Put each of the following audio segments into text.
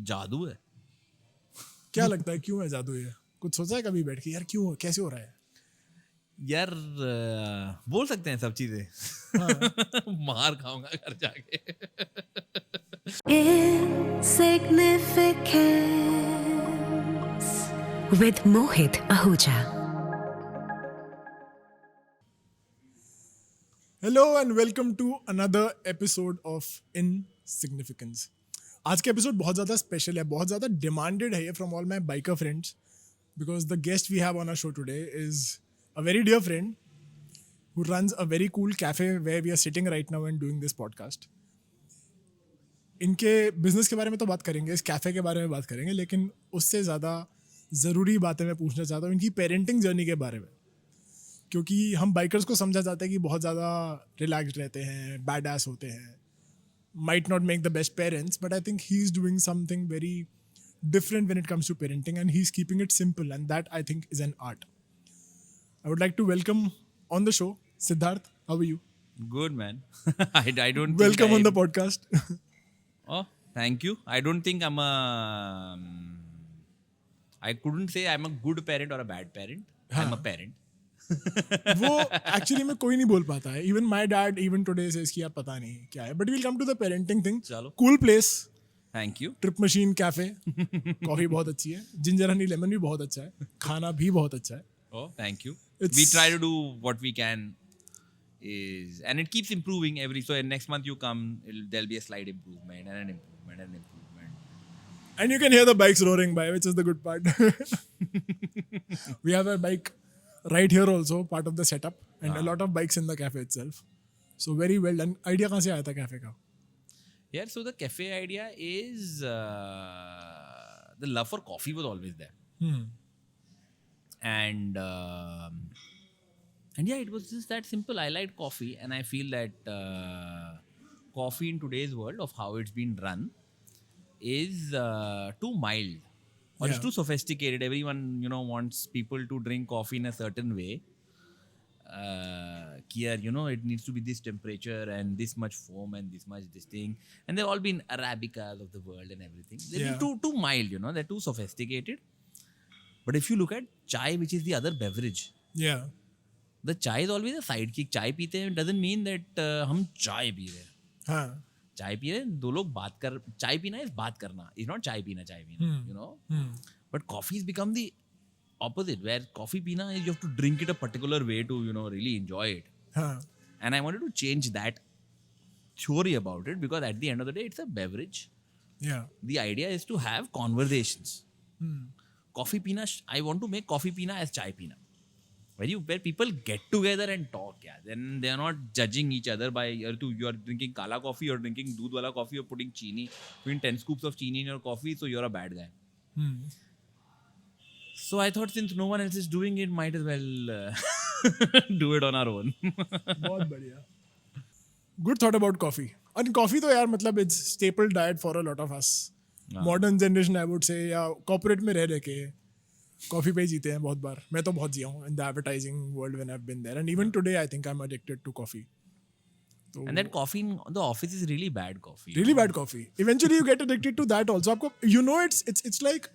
जादू है. क्या लगता है क्यों है जादू ये? कुछ सोचा है कभी बैठ के यार क्यों कैसे हो रहा है? यार बोल सकते हैं सब चीजें. मार खाऊंगा घर जाके. Insignificance with Mohit Ahuja. Hello and welcome to another episode of insignificance. आज का एपिसोड बहुत ज़्यादा स्पेशल है, बहुत ज़्यादा डिमांडेड है from all my biker friends because the guest we have on our show today is a very dear friend who runs a very cool cafe where we are sitting right now and doing this podcast. इनके business के बारे में तो बात करेंगे, इस cafe के बारे में बात करेंगे, लेकिन उससे ज़्यादा ज़रूरी बातें मैं पूछना चाहता हूँ इनकी पेरेंटिंग जर्नी के बारे में. क्योंकि हम बाइकर्स को समझा जाता है कि बहुत ज़्यादा रिलैक्स्ड रहते हैं, बैड एस होते हैं, might not make the best parents, but I think he's doing something very different when it comes to parenting and he's keeping it simple, and that I think is an art. I would like to welcome on the show Siddharth. How are you? Good, man. I don't Welcome think on the podcast. Oh, thank you. I don't think I'm a I couldn't say I'm a good parent or a bad parent. I'm a parent. वो actually में कोई नहीं बोल पाता है. Even my dad even today says कि यार पता नहीं क्या है, but will come to the parenting thing. चलो. Cool place, Thank you. Trip machine cafe, coffee बहुत अच्छी है, जिंजर हनी लेमन भी बहुत अच्छा है, खाना भी बहुत अच्छा है. Oh, thank you. It's- We try to do what we can, and it keeps improving so next month you come, there'll be a slight improvement and an improvement and an improvement. And you can hear the bikes roaring by, which is the good part. We have a bike right here also, part of the setup, and a lot of bikes in the cafe itself. So very well done. Idea कहाँ से आया था cafe का? Yeah, so the cafe idea is the love for coffee was always there. And yeah, it was just that simple. I liked coffee, and I feel that coffee in today's world of how it's been run is too mild or it's Yeah. too sophisticated. Everyone wants people to drink coffee in a certain way. Here, it needs to be this temperature and this much foam and this much this thing, and they've all been Arabicas of the world and everything. They've Yeah. been too mild, they're too sophisticated. But if you look at chai, which is the other beverage, Yeah. the chai is always a sidekick. Chai पीते हैं doesn't mean that हम चाय P रहे हैं. हाँ. चाय P रहे हैं, दो लोग बात कर. चाय पीना is बात करना. It's not चाय पीना. But coffee has become the opposite, where coffee पीना is you have to drink it a particular way to really enjoy it. हाँ. And I wanted to change that theory about it, because at the end of the day, it's a beverage. Yeah. The idea is to have conversations. Coffee pina, I want to make coffee pina as chai pina, where people get together and talk. Yeah, then they are not judging each other by you are drinking kala coffee, you're drinking doodh wala coffee, you're putting putting 10 scoops of chini in your coffee, so you're a bad guy. So I thought, since no one else is doing it, might as well do it on our own. बहुत बढ़िया. Good thought about coffee. And coffee तो यार मतलब it's staple diet for a lot of us. Modern generation I would say, या corporate में रह के coffee पे ही जीते हैं बहुत बार. मैं तो बहुत जिया हूँ in the advertising world when I've been there, and even today I think I'm addicted to coffee. So, And that coffee in the office is really bad coffee. really bad coffee. Eventually you get addicted to that also. आपको it's like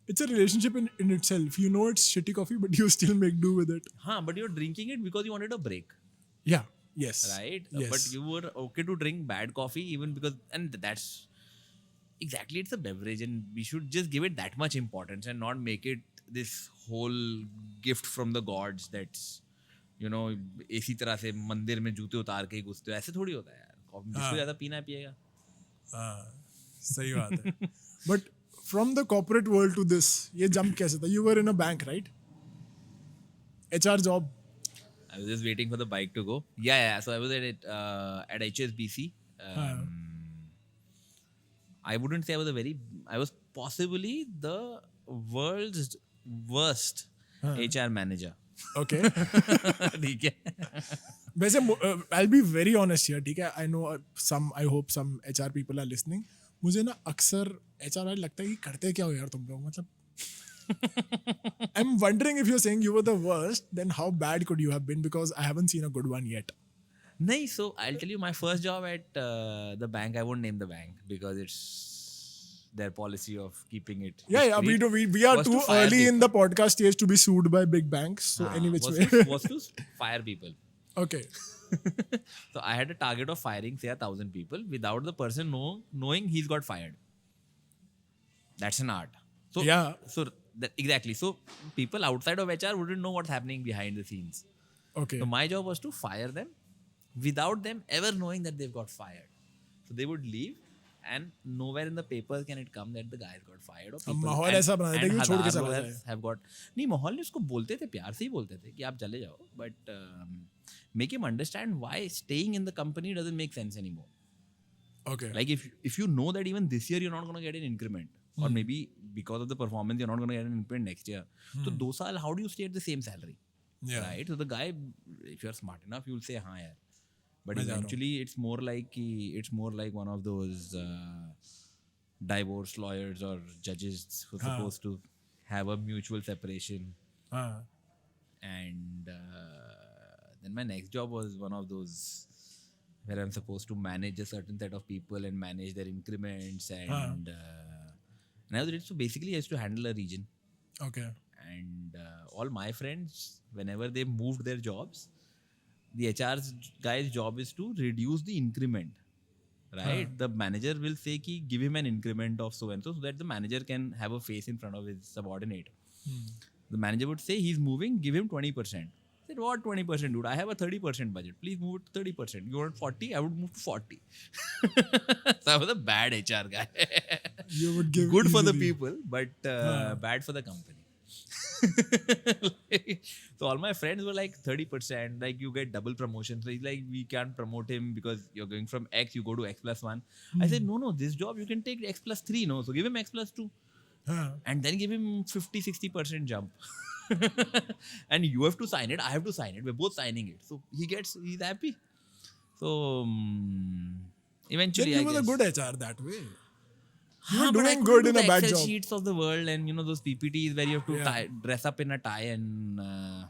it's a relationship in itself. You know it's shitty coffee, but you still make do with it. But you're drinking it because you wanted a break. Yeah. Yes. Right? Yes. But you were okay to drink bad coffee even because, and that's exactly, it's a beverage, and we should just give it that much importance and not make it this whole gift from the gods that's, इसी तरह से मंदिर में जूते उतार के ही घुसते हो. ऐसे थोड़ी होता है यार. जिसको ज़्यादा पीना है पिएगा. हाँ, सही बात है. But from the corporate world to this, ये jump कैसे था? You were in a bank, right? HR job. I was just waiting for the bike to go. Yeah. So I was at HSBC. I wouldn't say I was possibly the world's worst HR manager. Okay. ठीक है. वैसे I'll be very honest here, ठीक है? I know I hope some HR people are listening. मुझे ना अक्सर HR वाले लगता है कि करते क्या हो यार तुम लोग, मतलब I'm wondering if you're saying you were the worst, then how bad could you have been? Because I haven't seen a good one yet. No, so I'll tell you my first job at the bank. I won't name the bank because it's their policy of keeping it Yeah, we discreet, do. We are was to too fire early in people. the podcast stage to be sued by big banks. So any which was way. to fire people. Okay. So I had a target of firing say 1,000 people without the person knowing he's got fired. That's an art. So Yeah. So exactly. So people outside of HR wouldn't know what's happening behind the scenes. Okay. So my job was to fire them without them ever knowing that they've got fired. So they would leave, and nowhere in the papers can it come that the guys got fired or people. माहौल ऐसा बना देते कि वो छोड़ के चला जाए. have got. नहीं, माहौल नहीं, उसको बोलते थे, प्यार से ही बोलते थे कि आप चले जाओ, but make him understand why staying in the company doesn't make sense anymore. Okay. Like if you know that even this year you're not going to get an increment, or maybe because of the performance you're not going to get an increment next year. So 2 saal, how do you stay at the same salary? Yeah. Right? So the guy, if you're smart enough, you'll say, हाँ यार. But eventually it's more like one of those divorce lawyers or judges who are supposed to have a mutual separation. And then my next job was one of those where I'm supposed to manage a certain set of people and manage their increments and I did, so basically I used to handle a region. Okay. And all my friends, whenever they moved their jobs, the HR's guy's job is to reduce the increment, right? The manager will say ki give him an increment of so and so that the manager can have a face in front of his subordinate. The manager would say he's moving, give him 20%. I said, what 20%, dude? I have a 30% budget. Please move it to 30%. You want 40? I would move to 40. So I was a bad HR guy. You would give good for the easily. people, but bad for the company. So all my friends were like 30%, like you get double promotion. So he's like, we can't promote him because you're going from X, you go to X+1. I said, no, this job you can take X+3, no? So give him X+2. And then give him 50-60% jump. And you have to sign it, I have to sign it, we're both signing it. So he's happy. So eventually Then you I were guess. a good HR that way. You were But I doing couldn't good do in the a bad Excel job. sheets of the world, and those PPTs where you have to dress up in a tie and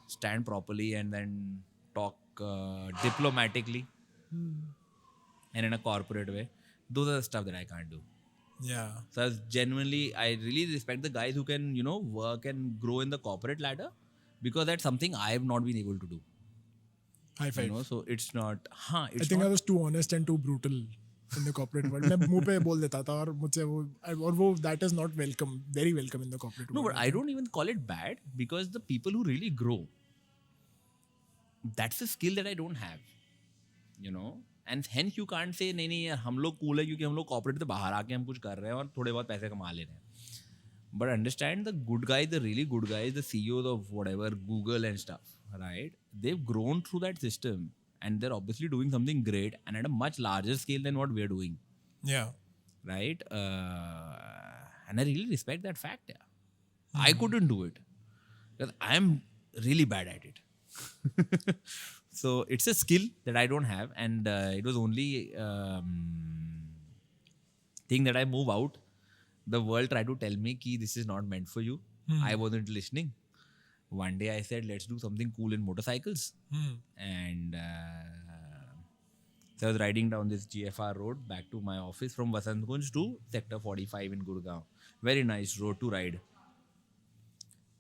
stand properly and then talk diplomatically and in a corporate way. Those are the stuff that I can't do. Yeah. So I really respect the guys who can, work and grow in the corporate ladder, because that's something I have not been able to do. High five. So it's not. I think I was too honest and too brutal in the corporate world. मैं मुंह पे बोल देता था और मुझसे वो that is not welcome, very welcome in the corporate No, world. but I don't even call it bad, because the people who really grow, that's a skill that I don't have, and hence you can't say नहीं यार हम लोग cool है क्योंकि हम लोग corporate से बाहर आके हम कुछ कर रहे हैं और थोड़े बहुत पैसे कमा ले रहे हैं. But understand, the good guys, the really good guys, the CEOs of whatever, Google and stuff, right? They've grown through that system and they're obviously doing something great and at a much larger scale than what we're doing. Yeah. Right? And I really respect that fact. Yeah. I couldn't do it because I'm really bad at it. So it's a skill that I don't have, and it was only thing that I move out. The world tried to tell me ki this is not meant for you. I wasn't listening. One day I said, let's do something cool in motorcycles. And so I was riding down this GFR road back to my office from Vasant Kunj to Sector 45 in Gurgaon. Very nice road to ride.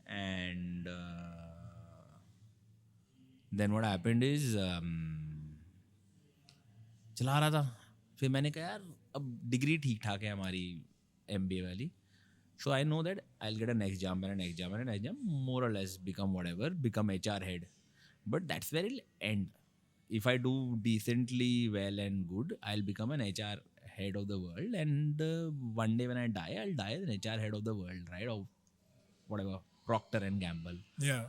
And then what happened is चला रहा था, फिर मैंने कहा यार अब degree ठीक ठाक है हमारी MBA वाली, so I know that I'll get a next jump and a next jump and a next jump, more or less become whatever, become HR head. But that's where it'll end. If I do decently well and good, I'll become an HR head of the world, and one day when I die, I'll die as an HR head of the world, right? Or whatever, Procter and Gamble. Yeah.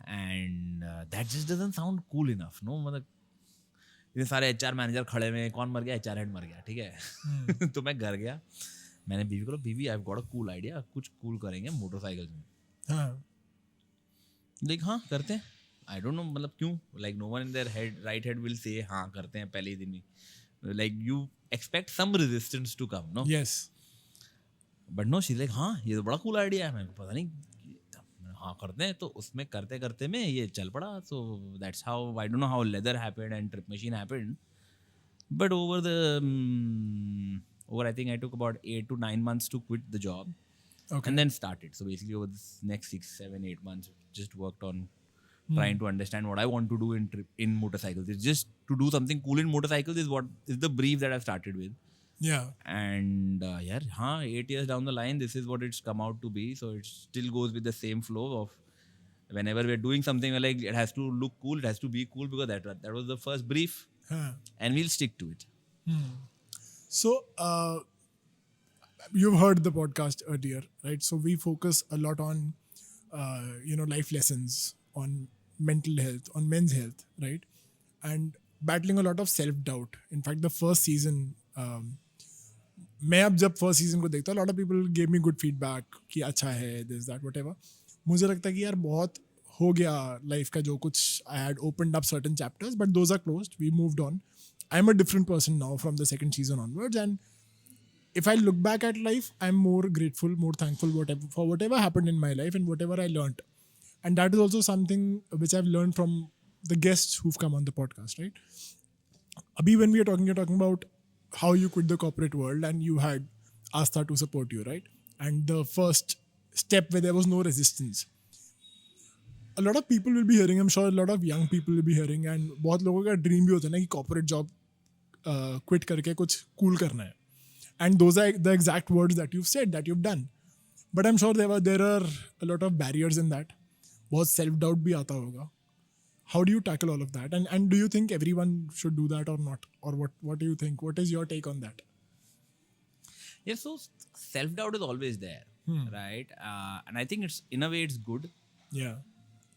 And that just doesn't sound cool enough, no? मतलब इतने सारे HR manager खड़े में, कौन मर गया? HR head मर गया, ठीक है? तो मैं घर गया, मैंने बीवी को बोला, बीवी I have got a cool idea, कुछ कूल करेंगे मोटरसाइकिल्स में. हाँ. लाइक हाँ करते हैं. आई डोंट नो मतलब क्यों, like no one in their head right head will say हाँ करते हैं पहले ही दिन ही. Like you expect some resistance to come, no? Yes. But no, she like हाँ ये तो बड़ा कूल आइडिया है, मेरे को पता नहीं, हाँ करते हैं. तो उसमें करते करते में ये चल पड़ा. So that's how, I don't know how leather happened and trip machine happened, but over the Over, I think I took about 8 to 9 months to quit the job. Okay. And then started. So basically, over this next 6, 7, 8 months, just worked on trying to understand what I want to do in motorcycles. It's just to do something cool in motorcycles is what is the brief that I've started with. Yeah. And 8 years down the line, this is what it's come out to be. So it still goes with the same flow of whenever we're doing something, we're like, it has to look cool, it has to be cool, because that was the first brief, Huh. and we'll stick to it. So, you've heard the podcast earlier, right? So we focus a lot on, life lessons, on mental health, on men's health, right? And battling a lot of self-doubt. In fact, the first season, मैं अब जब first season को देखता हूँ, lot of people gave me good feedback कि अच्छा है, this that what ever. मुझे लगता है कि यार बहुत हो गया लाइफ का जो कुछ, I had opened up certain chapters but those are closed, we moved on. I am a different person now from the second season onwards, and if I look back at life, I'm more grateful, more thankful for whatever happened in my life and whatever I learned. And that is also something which I've learned from the guests who've come on the podcast, right? Abhi, when you're talking about how you quit the corporate world and you had Astha to support you, right? And the first step where there was no resistance. A lot of people will be hearing, I'm sure a lot of young people will be hearing, and बहुत लोगों का dream भी होता है ना कि corporate job quit करके कुछ cool करना है. And those are the exact words that you've said, that you've done. But I'm sure there are a lot of barriers in that. बहुत self-doubt भी आता होगा. How do you tackle all of that? And do you think everyone should do that or not? Or what do you think? What is your take on that? Yeah, so self-doubt is always there, right? And I think it's, in a way, it's good. Yeah.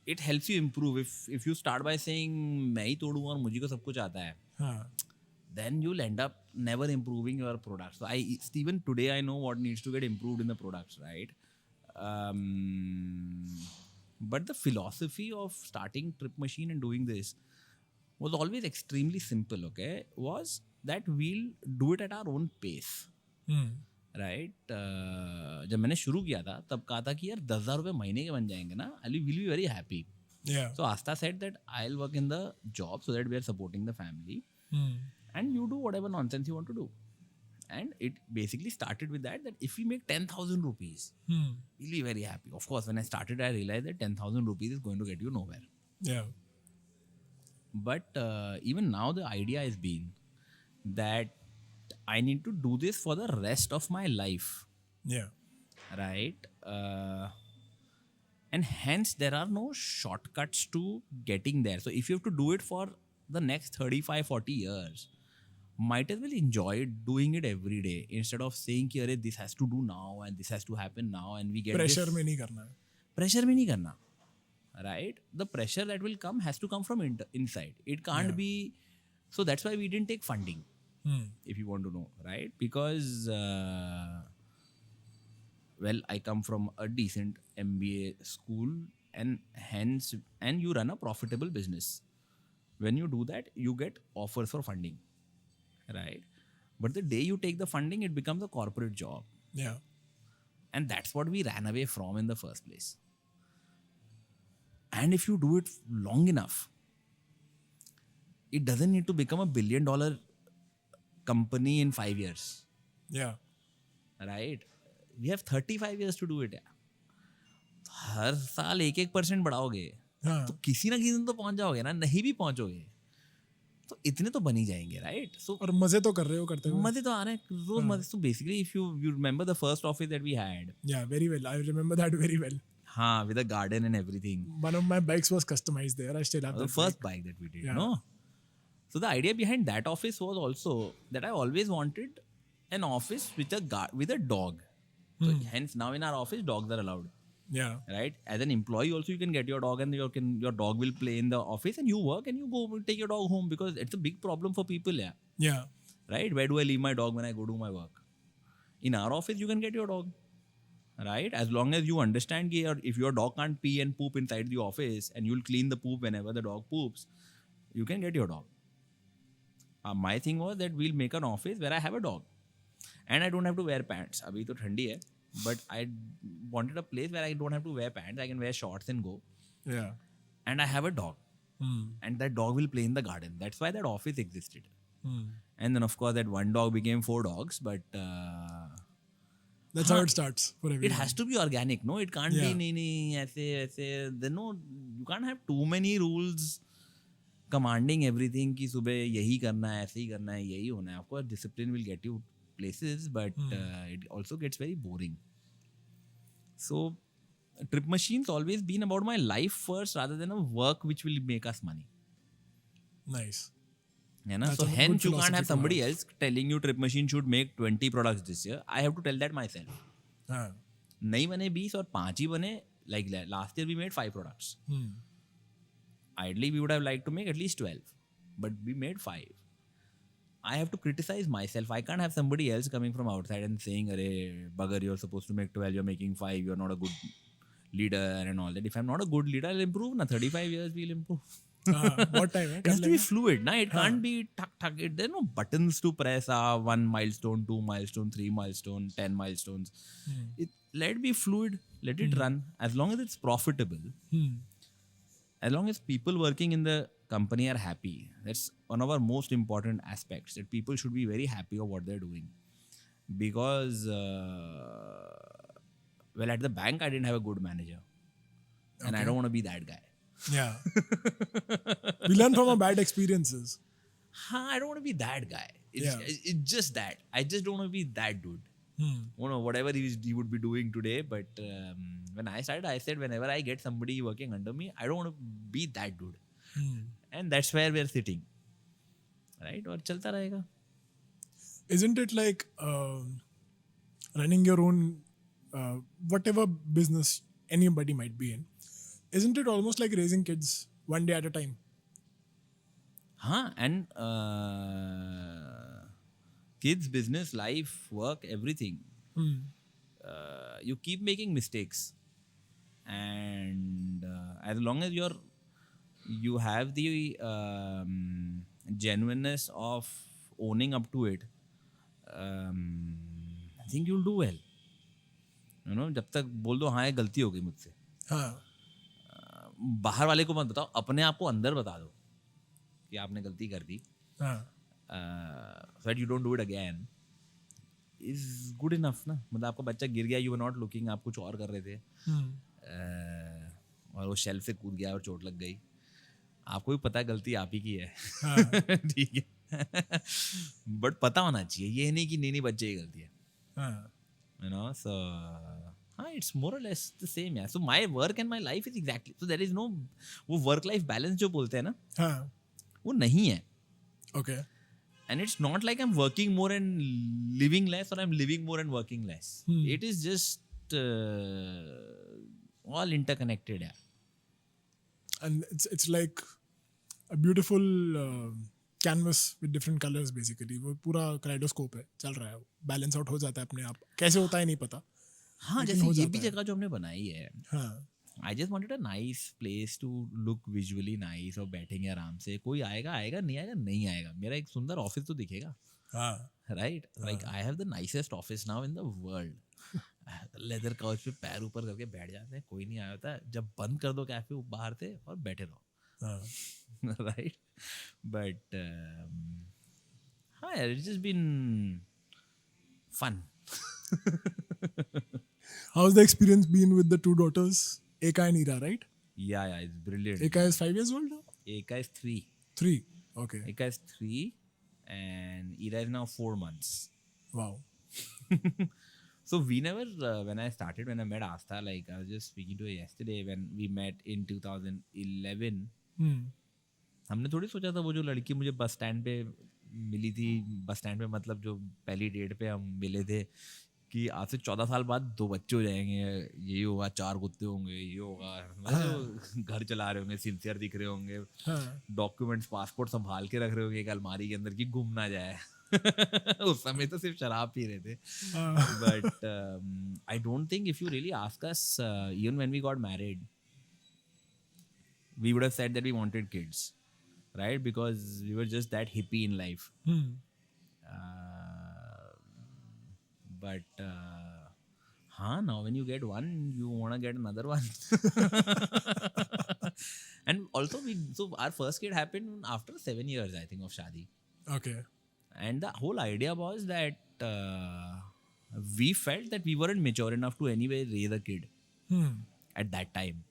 It helps you improve. If you start by saying मैं ही तोड़ूंगा और मुझे को सब कुछ आता है, हाँ. then you'll end up never improving your product. So even today I know what needs to get improved in the products, right? But the philosophy of starting Trip Machine and doing this was always extremely simple, okay? Was that we'll do it at our own pace, right? जब मैंने शुरू किया था तब कहा था कि यार 10,000 रुपये महीने के बन जाएंगे ना, we'll be very happy. Yeah. So Asta said that I'll work in the job so that we are supporting the family. And you do whatever nonsense you want to do. And it basically started with that if we make 10,000 rupees, we'll be very happy. Of course, when I started, I realized that 10,000 rupees is going to get you nowhere. Yeah. But even now, the idea has been that I need to do this for the rest of my life. Yeah. Right? And hence, there are no shortcuts to getting there. So if you have to do it for the next 35, 40 years, might as well enjoy it, doing it every day, instead of saying कि अरे this has to do now and this has to happen now and we get Pressure this. में नहीं करना है. Pressure में नहीं करना, right? The pressure that will come has to come from inside. It can't be. So that's why we didn't take funding, if you want to know, right? Because I come from a decent MBA school, and hence, and you run a profitable business. When you do that, you get offers for funding, right? But the day you take the funding, it becomes a corporate job. Yeah. And that's what we ran away from in the first place. And if you do it long enough, it doesn't need to become $1 billion company in 5 years. Yeah. Right? We have 35 years to do it. हर साल 1% बढ़ाओगे तो किसी ना किसी दिन तो पहुंच जाओगे ना, नहीं भी पहुंचोगे तो इतने तो बन ही जाएंगे, राइट? सो और मजे तो कर रहे हो करते हुए. मजे तो आ रहे हैं रोज मजे. So basically if you remember the first office that we had. Yeah, very well. I remember that very well. हाँ, with a garden and everything. One of my bikes was customized there. I still have The that first bike that we did, Yeah. no? So the idea behind that office was also that I always wanted an office with a dog. So hence now in our office dogs are allowed. Yeah. Right? As an employee also you can get your dog and your dog will play in the office and you work and you go take your dog home, because it's a big problem for people. Yeah. Yeah. Right? Where do I leave my dog when I go do my work? In our office you can get your dog. Right? As long as you understand if your dog can't pee and poop inside the office and you'll clean the poop whenever the dog poops, you can get your dog. My thing was that we'll make an office where I have a dog. And I don't have to wear pants. Abhi to thandi hai. But I wanted a place where I don't have to wear pants. I can wear shorts and go. Yeah. And I have a dog. And that dog will play in the garden. That's why that office existed. And then, of course, that one dog became 4 dogs. But That's how it starts for everyone. it has to be organic, no? It can't Yeah. be aise. Then no, you can't have too many rules commanding everything कि सुबह यही करना है, ऐसे ही करना है, यही होना है. Of course, discipline will get you places, but it also gets very boring. So, Trip Machine's always been about my life first rather than a work which will make us money. Nice. है ना? That's So a good hence you can't philosophy have to somebody else telling you Trip Machine should make 20 products this year. I have to tell that myself. हाँ. नहीं बने 20 और 5 ही बने. Like last year we made 5 products. Ideally we would have liked to make at least 12, but we made 5. I have to criticize myself. I can't have somebody else coming from outside and saying, "Arey, bugger, you're supposed to make 12, you're making 5, you're not a good leader," and all that. If I'm not a good leader, I'll improve. Na 35 years we'll improve. What time है? It has to be fluid, na? It can't be tuck. There are no buttons to press. 1 milestone, 2 milestone, 3 milestone, 10 milestones. Let it be fluid. Let it run. As long as it's profitable. As long as people working in the company are happy. That's one of our most important aspects. That people should be very happy of what they're doing. Because, well, at the bank I didn't have a good manager. And I don't want to be that guy. Yeah. We learn from our bad experiences. I don't want to be that guy. It's just that. I just don't want to be that dude. You know, whatever he would be doing today. But when I started, I said, whenever I get somebody working under me, I don't want to be that dude. And that's where we're sitting. Right? और चलता रहेगा. Isn't it like running your own, whatever business anybody might be in? Isn't it almost like raising kids one day at a time? Huh? And kids, business, life, work, everything. You keep making mistakes. And as long as you have the genuineness of owning up to it, I think you'll do well. You know, जब तक बोल दो हाँ ये गलती हो गई मुझसे. हाँ. बाहर वाले को मत बताओ, अपने आप को अंदर बता दो कि आपने गलती कर दी. हाँ. So that you don't do it again is good enough ना. मतलब आपका बच्चा गिर गया, you were not looking, आप कुछ और कर रहे थे, और वो शेल्फ से कूद गया और चोट लग गई. आपको भी पता है गलती आप ही की है. ठीक है. बट पता होना चाहिए, ये नहीं कि नहीं बच्चे की गलती है. You know, so it's more or less the same. Yeah. So my work and my life is exactly, so there is no, वो work life balance जो बोलते हैं ना, वो नहीं है. Okay. And it's not like I'm working more and living less, or I'm living more and working less. It is just all interconnected. Yeah. And it's like a beautiful canvas with different colors basically. वो पूरा kaleidoscope है, चल रहा है, balance out हो जाता है अपने आप. कैसे होता है नहीं पता. हाँ, जैसे ये भी जगह जो हमने बनाई है. हाँ. I just wanted a nice place to look visually nice और बैठेंगे आराम से. कोई आएगा, नहीं आएगा. मेरा एक सुंदर ऑफिस तो दिखेगा. हाँ. Right? Like I have the nicest office now in the world. Leather couch पे पैर ऊपर करके बैठ जाते हैं, कोई नहीं आया होता. जब बंद कर दो कैफे बाहर से और बैठे रहो. Right? But it's just been fun. How's the experience been with the two daughters, Eka and Ira, right? Yeah, it's brilliant. Eka is 5 years old now? Eka is 3. 3. Okay. Eka is 3 and Ira is now 4 months. Wow. So we never, when I met Astha, like I was just speaking to her yesterday when we met in 2011. हमने थोड़ी सोचा था वो जो लड़की मुझे bus stand पे मिली थी, बस स्टैंड पे मतलब जो पहली डेट पे हम मिले थे, कि आज से 14 साल बाद 2 बच्चे हो जाएंगे, यही होगा, 4 कुत्ते होंगे, ये होगा, मतलब घर चला रहे होंगे, सिंसियर दिख रहे होंगे, डॉक्यूमेंट्स पासपोर्ट संभाल के रख रहे होंगे एक अलमारी के अंदर कि गुम ना जाए. उस समय तो सिर्फ शराब पी रहे थे. But I don't think if you really ask us, even when we got married, we would have said that we wanted kids, right? Because we were just that hippie in life. But now when you get one, you want to get another one. And also, so our first kid happened after 7 years, I think, of shadi. Okay. And the whole idea was that we felt that we weren't mature enough to anyway raise a kid at that time.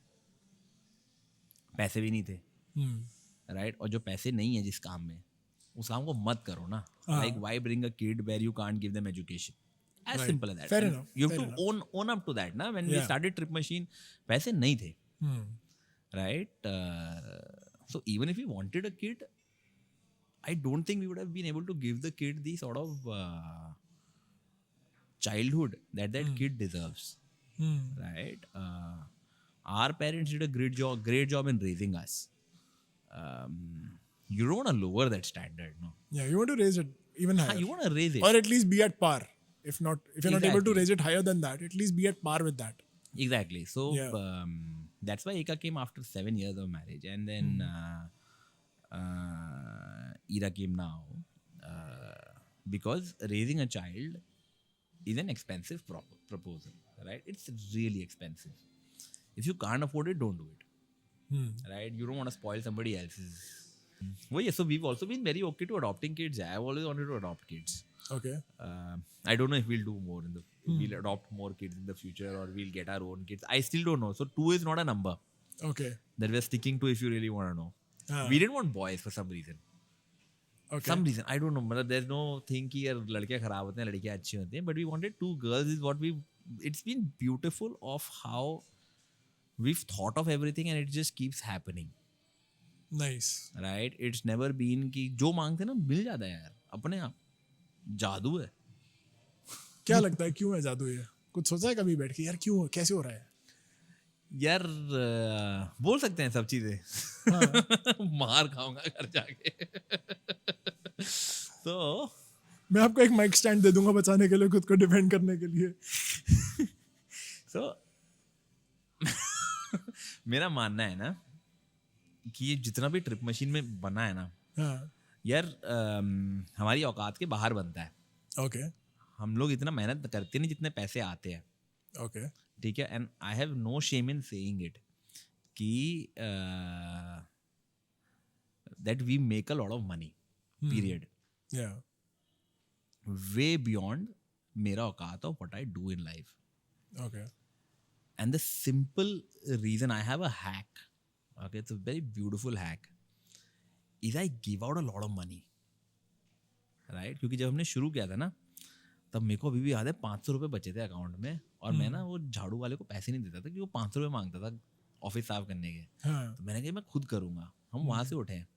पैसे भी नहीं थे, right? और जो पैसे नहीं है जिस काम में, उस काम को मत करो ना. Like why bring a kid where you can't give them education? As simple as that. Fair And enough. you have to own up to that. Na? When we started Trip Machine, पैसे नहीं थे, right? So even if we wanted a kid, I don't think we would have been able to give the kid the sort of childhood that kid deserves, right? Our parents did a great job in raising us. You don't want to lower that standard, no? Yeah, you want to raise it even higher. You want to raise it, or at least be at par. If you're not able to Exactly. raise it higher than that, at least be at par with that. exactly. So Yeah. that's why Eka came after 7 years of marriage, and then Ira came now, because raising a child is an expensive proposal, right? It's really expensive. If you can't afford it, don't do it, right? You don't want to spoil somebody else's. Well, yeah, so we've also been very okay to adopting kids. I've always wanted to adopt kids. Okay. I don't know if we'll do more we'll adopt more kids in the future, or we'll get our own kids. I still don't know. So 2 is not a number Okay. that we're sticking to if you really want to know. Ah. We didn't want boys for some reason. Okay. Some reason. I don't know. मतलब there's no thing कि यार लड़कियाँ खराब होते हैं, लड़कियाँ अच्छी होती हैं. But we wanted 2 girls is what it's been beautiful of how we've thought of everything and it just keeps happening. Nice. Right? It's never been कि जो मांगते हैं ना मिल जाता है यार अपने आप. जादू है. क्या लगता है क्यों है जादू ये? कुछ सोचा है कभी बैठ के यार क्यों कैसे हो रहा है? यार बोल सकते हैं सब चीजें. मार खाऊंगा घर जाके. तो मैं आपको एक माइक स्टैंड दे दूंगा बचाने के लिए, खुद को डिफेंड करने के लिए. so मेरा मानना है ना कि ये जितना भी ट्रिप मशीन में बना है ना हाँ. यार हमारी औकात के बाहर बनता है. Okay. हम लोग इतना मेहनत करते नहीं जितने पैसे आते हैं. Okay. ठीक है. And I have no shame in saying it कि that we make a lot of money period Yeah. Way beyond मेरा औकात of what I do in life. Okay. And the simple reason I have a hack, okay, it's a very beautiful hack, is I give out a lot of money, right? क्योंकि जब हमने शुरू किया था ना तब मेरे को अभी भी याद है 500 रुपये बचे थे अकाउंट में, और मैं ना वो झाड़ू वाले को पैसे नहीं देता था कि वो 500 रुपये मांगता था ऑफिस साफ करने के. हाँ. तो मैंने कहा मैं खुद करूँगा. हम वहाँ से उठे हैं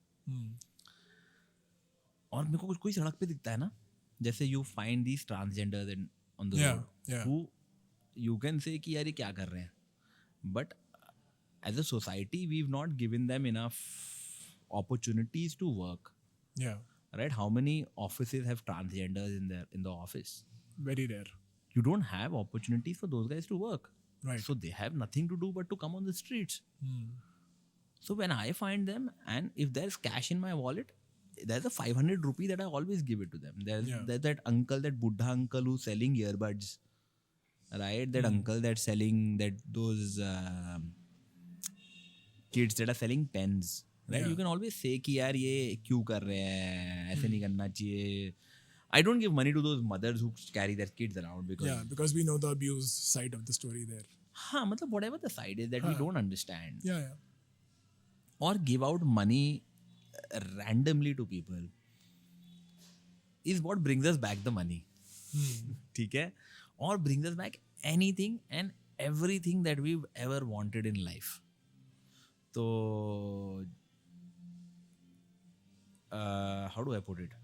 और मेरे को कोई सड़क पे दिखता है ना, जैसे you find these transgenders on the road who you can say कि यार ये क्या कर रहे हैं, but as a society we've not given them enough opportunities to work, Yeah. right? How many offices have transgenders in the office? Very rare. You don't have opportunities for those guys to work, Right. so they have nothing to do but to come on the streets. So when I find them and if there's cash in my wallet, there's a 500 rupee that I always give it to them. There's that uncle, that Buddha uncle who's selling earbuds, right? That uncle that's selling those kids that are selling pens, right? Yeah. You can always say कि यार ये क्यों कर रहे हैं, ऐसे नहीं करना चाहिए. I don't give money to those mothers who carry their kids around because Yeah, because we know the abuse side of the story there. हाँ मतलब whatever the side is that we don't understand, Yeah, yeah. or give out money randomly to people is what brings us back the money. ठीक है, or brings us back anything and everything that we've ever wanted in life. So how do I put it?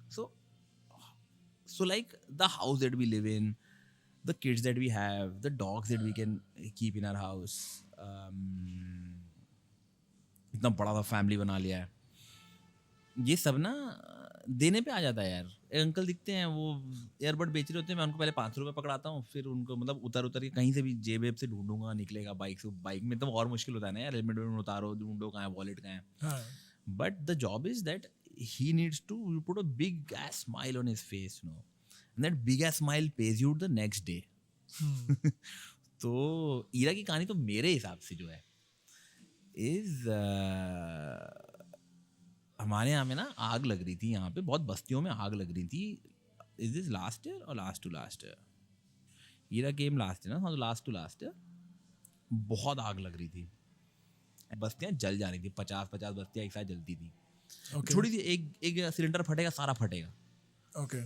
So like the house that we live in, the kids that we have, the dogs that we can keep in our house, इतना बड़ा सा family बना लिया है, ये सब ना देने पे आ जाता है यार. एक अंकल दिखते हैं वो एयरबड बेच रहे होते हैं, मैं उनको पहले 500 रुपये पकड़ाता हूँ, फिर उनको मतलब उतर के कहीं से भी जेब से ढूंढूंगा, निकलेगा बाइक से. बाइक में तो और मुश्किल होता है ना यार, हेलमेट में उतारो, ढूंढो कहाँ है, वॉलेट कहाँ है. But the job is that he needs to put a big ass smile on his face, you know, and that big ass smile pays you the next day. तो ईरा की कहानी तो मेरे हिसाब से जो है is हमारे यहाँ में ना आग लग रही थी, यहाँ पे बहुत बस्तियों में आग लग रही थी. इज दिस लास्ट ईयर और last to last year? Ira came last year ना, लास्ट टू लास्ट ईयर. बहुत आग लग रही थी, बस्तियाँ जल जा रही थी. 50 बस्तियाँ एक साथ जलती थी. थोड़ी सी एक सिलेंडर फटेगा, सारा फटेगा. Okay.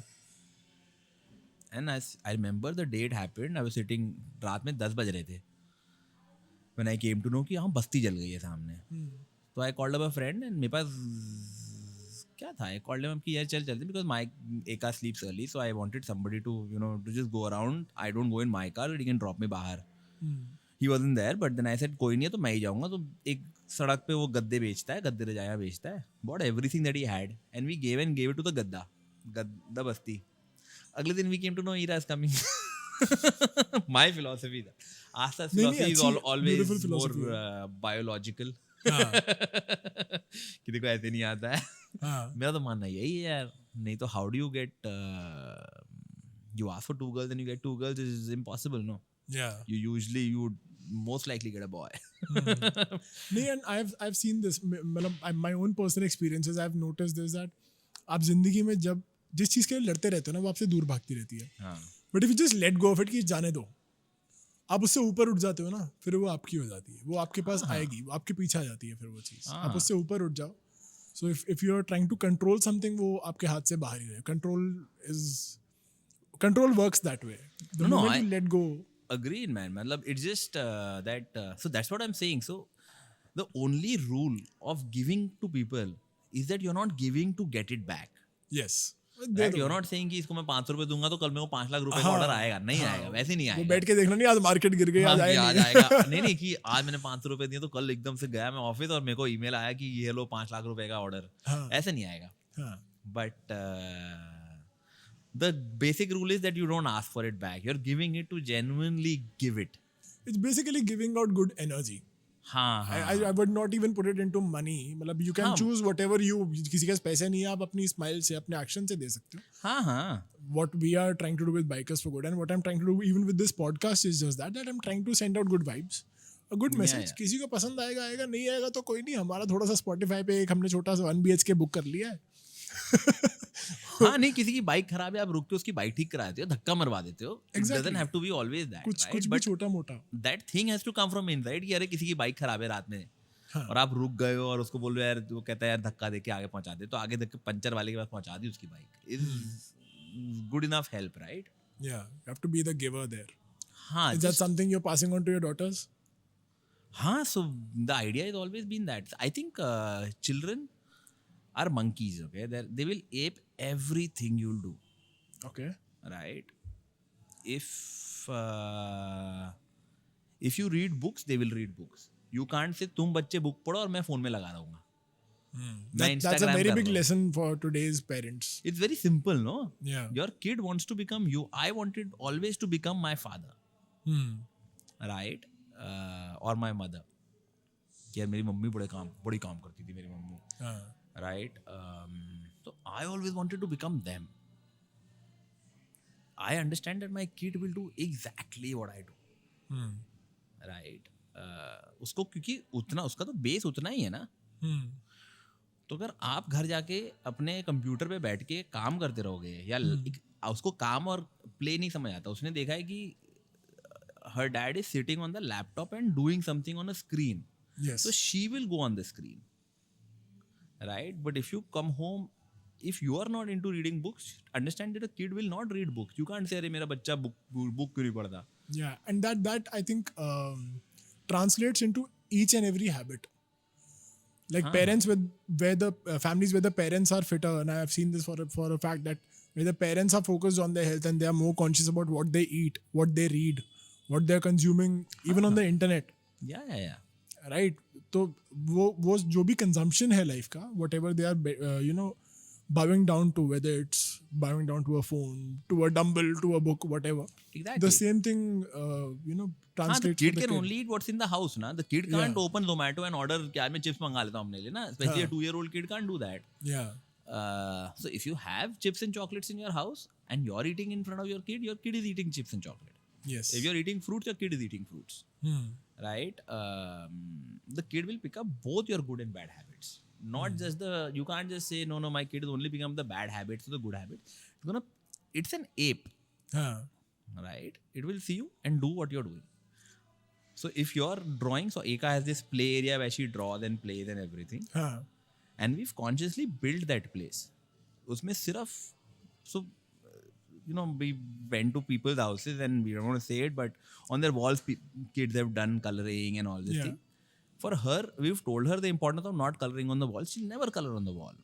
And I remember the day it happened. I was sitting, रात में 10 बज रहे थे when I came to know कि हाँ बस्ती जल गई है सामने. तो I called up a friend and मेरे पास क्या था, I called him कि यार चल चलते, because my Eka sleeps early, so I wanted somebody to to just go around. I don't go in my car, but he can drop me बाहर. He wasn't there, but then I said कोई नहीं है तो मैं ही जाऊँगा. तो एक सड़क पे वो गद्दे बेचता है, गद्दे रजाया बेचता है. Bought everything that he had and we gave it to the गद्दा बस्ती. अगले दिन we came to know Ira is coming. My philosophy था. Asta's philosophy is always more biological. कि देखो ऐसे नहीं आता है. मेरा तो मानना यही है यार. नहीं तो how do you get you ask for 2 girls and you get 2 girls is impossible, no? Yeah. You would most likely get a boy. नहीं, and I've seen this. मतलब my own personal experiences, I've noticed this that आप जिंदगी में जब जिस चीज़ के लिए लड़ते रहते हो ना, वो आपसे दूर भागती रहती है. But if you just let go of it कि जाने दो, आप उससे ऊपर उठ जाते हो ना, फिर वो आपकी हो जाती है. वो आपके पास आएगी, वो आपके पीछे आ जाती है. फिर वो चीज़ आप उससे ऊपर उठ जाओ. So if you are trying to control something, वो आपके हाथ से बाहर ही रहे. Control works that way. The moment you let go. Agreed, man. Matlab, it's just that. So that's what I'm saying. So the only rule of giving to people is that you're not giving to get it back. Yes. Right? You're not saying कि इसको मैं 500 रुपए दूंगा तो कल मेरे को 5 लाख रुपए का ऑर्डर आएगा. नहीं आएगा, वैसे नहीं आएगा. वो बैठ के देखना नहीं, आज मार्केट गिर गई, आज आएगा. नहीं कि आज मैंने 500 रुपए दिए तो कल एकदम से गया मैं ऑफिस और मेरे को ईमेल आया कि ये लो 5 लाख रुपए का ऑर्डर. ऐसे नहीं आएगा. But the basic rule is that you don't ask for it back. You're giving it to genuinely give it. It's basically giving out good energy. I would not even put it into money. मतलब you can choose whatever you. किसी के पास पैसे नहीं है, आप अपनी smile से, अपने एक्शन से दे सकते हो. What we are trying to do with Bikers for Good and what I'm trying to do even with this podcast is just that I'm trying to send out good vibes, a good message. किसी को पसंद आएगा, नहीं आएगा तो कोई नहीं. हमारा थोड़ा सा Spotify पे एक हमने छोटा सा 1 BHK बुक कर लिया है. हाँ, नहीं किसी की बाइक खराब है, आप रुक के उसकी बाइक ठीक करा देते हो, धक्का मरवा देते हो. It doesn't have to be always that. कुछ भी छोटा मोटा. That thing has to come from inside कि अरे किसी की बाइक खराब है रात में और आप रुक गए हो और उसको बोल रहे हो यार, वो कहता है यार धक्का दे के आगे पहुंचा दे, तो आगे देख के पंचर वाले के पास पहुंचा दी उसकी bike. Is good enough help, right? Yeah, you have to be the giver there. हाँ, is that something you're passing on to your daughters? हाँ, so the idea has always been that. I think children are monkeys, okay? They will ape everything you'll do. Okay. Right? If you read books, they will read books. You can't say तुम बच्चे book पढ़ो और मैं phone में लगा रहूँगा. That's a very big lesson for today's parents. It's very simple, no? Yeah. Your kid wants to become you. I wanted always to become my father. Right? Or my mother. यार मेरी mummy बड़ी काम करती थी मेरी mummy. Right? So I always wanted to become them. I understand that my kid will do exactly what I do. Right? उसको क्योंकि उतना उसका तो बेस उतना ही है ना. तो अगर आप घर जाके अपने कंप्यूटर पे बैठ के काम करते रहोगे या उसको काम और प्ले नहीं समझ आता. उसने देखा है कि her dad is sitting on the laptop and doing something on a screen. Yes. So she will go on the screen. Right? But if you come home, if you are not into reading books, understand that a kid will not read books. You can't say अरे मेरा बच्चा book क्यों नहीं पढ़ता. Yeah, and that I think translates into each and every habit. Like parents where the families where the parents are fitter, and I have seen this for a fact that where the parents are focused on their health and they are more conscious about what they eat, what they read, what they are consuming, even on the internet. Yeah. Right? तो वो जो भी consumption है life का, whatever they are bowing down to, whether it's bowing down to a phone, to a dumbbell, to a book, whatever. Exactly. The same thing, translates. The kid can only eat what's in the house, na. The kid can't open Zomato and order कि आज मैं chips मंगा लेता हूँ अपने लिए ना. Especially a 2-year-old kid can't do that. Yeah. So if you have chips and chocolates in your house and you're eating in front of your kid is eating chips and chocolate. Yes. If you're eating fruits, your kid is eating fruits. Right? The kid will pick up both your good and bad habits. Not just you can't just say, no, my kid has only become the bad habits to the good habits. It's an ape, हाँ right? It will see you and do what you're doing. So if you're drawing, so Eka has this play area where she draws and plays and everything. हाँ And we've consciously built that place. उसमें सिर्फ, so we went to people's houses and we don't want to say it, but on their walls, kids have done coloring and all this Yeah. thing. For her, we've told her the importance of not coloring on the wall. She'll never color on the wall,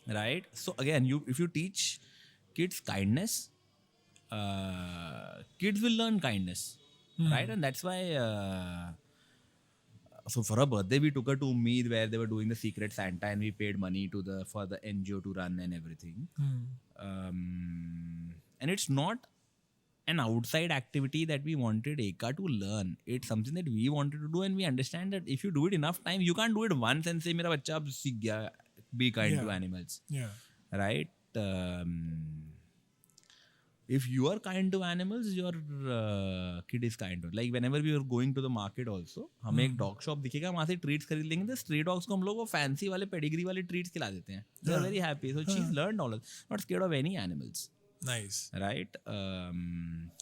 right? So again, if you teach kids kindness, kids will learn kindness, right? And that's why. So for her birthday, we took her to Ummeed where they were doing the Secret Santa, and we paid money for the NGO to run and everything. And it's not an outside activity that we wanted Eka to learn. It's something that we wanted to do, and we understand that if you do it enough time, you can't do it once and say, "Mera bachcha ab seekh gaya, be kind to animals." yeah Right? If you are kind to animals, your kid is kind to. Like whenever we were going to the market also, हमें एक dog shop दिखेगा, वहाँ से treats खरीद लेंगे. The stray dogs को हम लोग वो fancy वाले pedigree वाले treats खिला देते हैं. They are very happy. So she's learned all of it. Not scared of any animals. nice Right?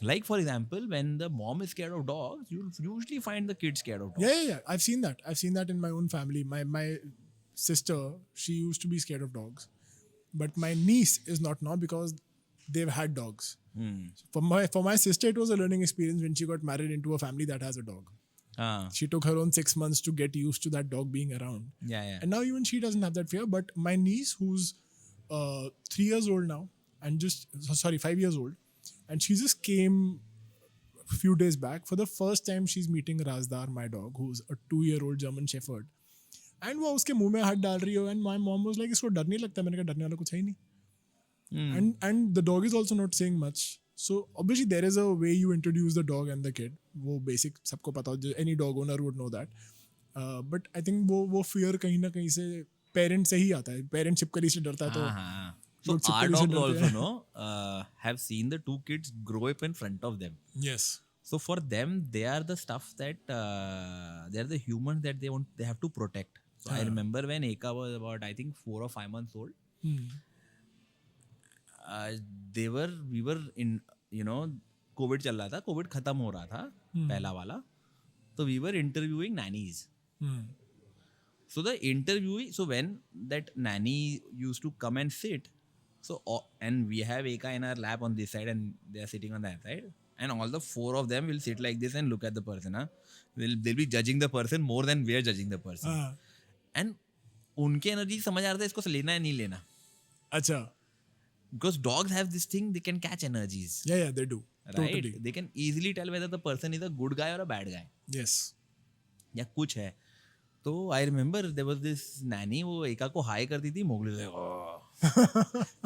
Like for example, when the mom is scared of dogs, you'll usually find the kid scared of dogs. yeah I've seen that in my own family. My sister, she used to be scared of dogs, but my niece is not now because they've had dogs. For my sister, it was a learning experience when she got married into a family that has a dog. She took her own 6 months to get used to that dog being around. Yeah. And now even she doesn't have that fear. But my niece, who's 3 years old now, and 5 years old, and she just came a few days back. For the first time, she's meeting Razdar, my dog, who's a 2-year-old German Shepherd. And वो उसके मुंह में हाथ डाल रही हो, and my mom was like, इसको डर नहीं लगता? मैंने कहा डरने वाला कुछ है ही नहीं. And the dog is also not saying much. So obviously there is a way you introduce the dog and the kid. वो basic सबको पता हो, any dog owner would know that. But I think वो fear कहीं ना कहीं से parent से ही आता है. Parent छिपकली से डरता है तो. So लोग our छिपकली से dogs डरते also हैं. have seen the two kids grow up in front of them. Yes. So for them, they are the stuff that they are the humans that they have to protect. So I remember when Eka was about, I think, 4 or 5 months old. We were in, COVID चल रहा था, COVID खत्म हो रहा था, पहला वाला. So we were interviewing nannies. So the interviewee, so when that nanny used to come and sit, so and we have Eka in our lap on this side and they are sitting on that side, and all the 4 of them will sit like this and look at the person. They'll be judging the person more than we are judging the person. And उनके energy समझ आ रहा था इसको लेना है नहीं लेना. अच्छा. Because dogs have this thing, they can catch energies. Yeah, they do. Right? Totally. They can easily tell whether the person is a good guy or a bad guy. Yes. या कुछ है. तो I remember there was this nanny, वो एका को high करती थी, Mowgli like, oh.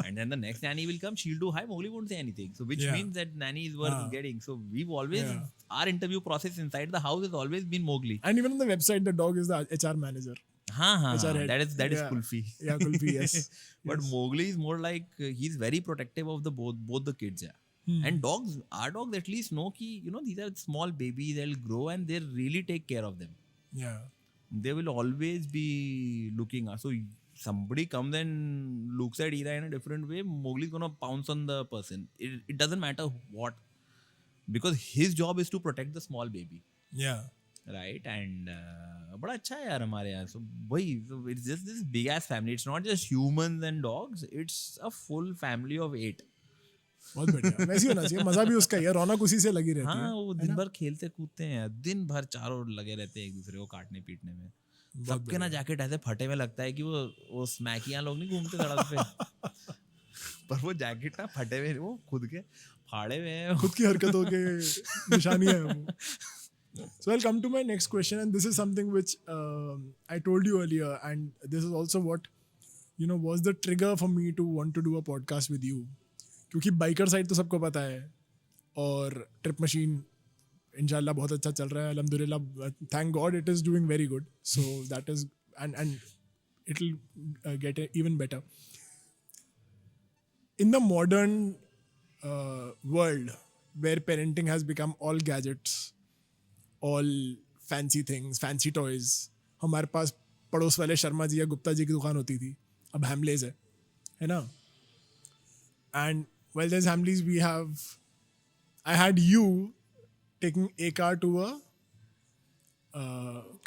And then the next nanny will come, she'll do hi, Mowgli won't say anything. So which means that nanny is worth getting. So we've always, our interview process inside the house has always been Mowgli. And even on the website, the dog is the HR manager. That is Kulfi. Yeah, Kulfi, yes. But Mowgli is more like, he's very protective of the both the kids. And our dogs at least know ki, these are small babies, they'll grow and they really take care of them. Yeah. They will always be looking. So somebody comes and looks at Ira in a different way, Mowgli is gonna pounce on the person. It doesn't matter what, because his job is to protect the small baby. Yeah. Right? And बड़ा अच्छा है यार हमारे यहाँ. So वही, it's just this big ass family. It's not just humans and dogs. It's a full family of 8. बहुत बढ़िया. वैसे ही होना चाहिए. मजा भी उसका ही है. रौनक उसी से लगी रहती है. हाँ, वो दिन भर खेलते कूदते हैं. दिन भर चारों लगे रहते हैं एक दूसरे को काटने पीटने में. सबके ना जैकेट ऐसे फटे हुए लगता है कि वो स्मैकियाँ लोग नहीं घूमते सड़क पे. पर वो जैकेट ना फटे हुए, वो खुद के फाड़े हुए हैं. खुद की हरकतों के निशानी है वो. So I'll come to my next question, and this is something which I told you earlier, and this is also what was the trigger for me to want to do a podcast with you. क्योंकि biker side तो सबको पता है, और trip machine इंशाल्लाह बहुत अच्छा चल रहा है, अल्हम्दुलिल्लाह, thank God it is doing very good. So that is and it will get even better. In the modern world where parenting has become all gadgets, all fancy things, fancy toys, हमारे पास पड़ोस वाले शर्मा जी या गुप्ता जी की दुकान होती थी, अब Hamleys है ना. And well there Hamleys we have, I had you taking a car to a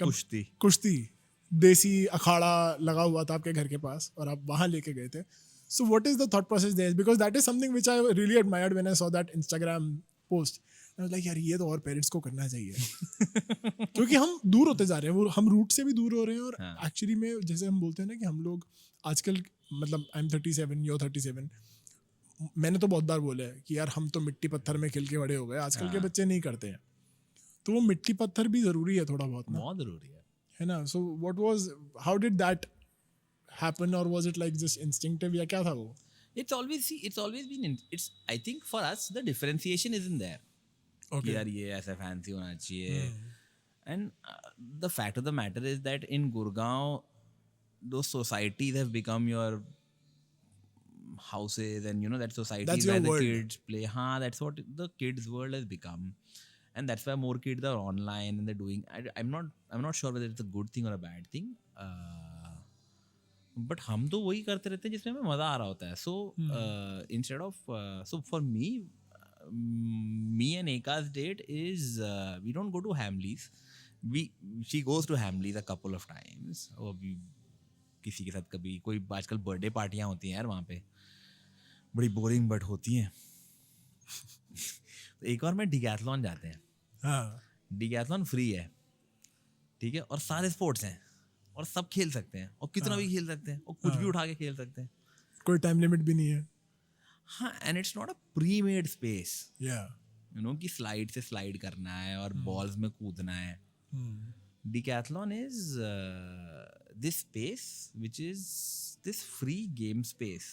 kushti. कुश्ती, देसी अखाड़ा लगा हुआ था आपके घर के पास और आप वहाँ लेके गए थे. So what is the thought process there, because that is something which I really admired when I saw that Instagram post. I was like यार ये तो और पेरेंट्स को करना चाहिए. क्योंकि हम दूर होते जा रहे हैं, वो हम रूट से भी दूर हो रहे हैं. और हाँ. एक्चुअली में जैसे हम बोलते हैं ना कि हम लोग आजकल, मतलब आई एम 37, यू 37, मैंने तो बहुत बार बोला है कि यार हम तो मिट्टी पत्थर में खेल के बड़े हो गए, आजकल के बच्चे नहीं करते हैं. तो वो मिट्टी पत्थर भी ज़रूरी है थोड़ा बहुत ना, बहुत जरूरी है ना. So what was, how did that happen, और was it like just instinctive या क्या था वो? it's always been it's I think for us the differentiation isn't there. Okay. यार ये ऐसा फैंसी होना चाहिए. And the fact of the matter is that in Gurgaon those societies have become your houses, and you know that society That's where your the world. kids play. That's what the kids world has become, and that's why more kids are online and they're doing. I'm not sure whether it's a good thing or a bad thing. But हम तो वही करते रहते हैं जिसमें हमें मज़ा आ रहा होता है. So instead of, so for me and Eka's date is we don't go to Hamleys. She goes to Hamleys a couple of times. और भी किसी के साथ कभी कोई, आजकल बर्थडे पार्टियाँ होती हैं यार वहाँ पे, बड़ी बोरिंग बट होती हैं. तो एक और में डिकैथलॉन जाते हैं. हाँ. डिकैथलॉन फ्री है, ठीक है, और सारे स्पोर्ट्स हैं और सब खेल सकते हैं और कितना भी खेल सकते हैं और कुछ भी उठा के खेल सकते हैं. कोई टाइम लिमिट भी नहीं है. हाँ, and it's not a pre made space, yeah you know, कि स्लाइड से स्लाइड करना है और बॉल्स में कूदना है. Decathlon is this space which is this free game space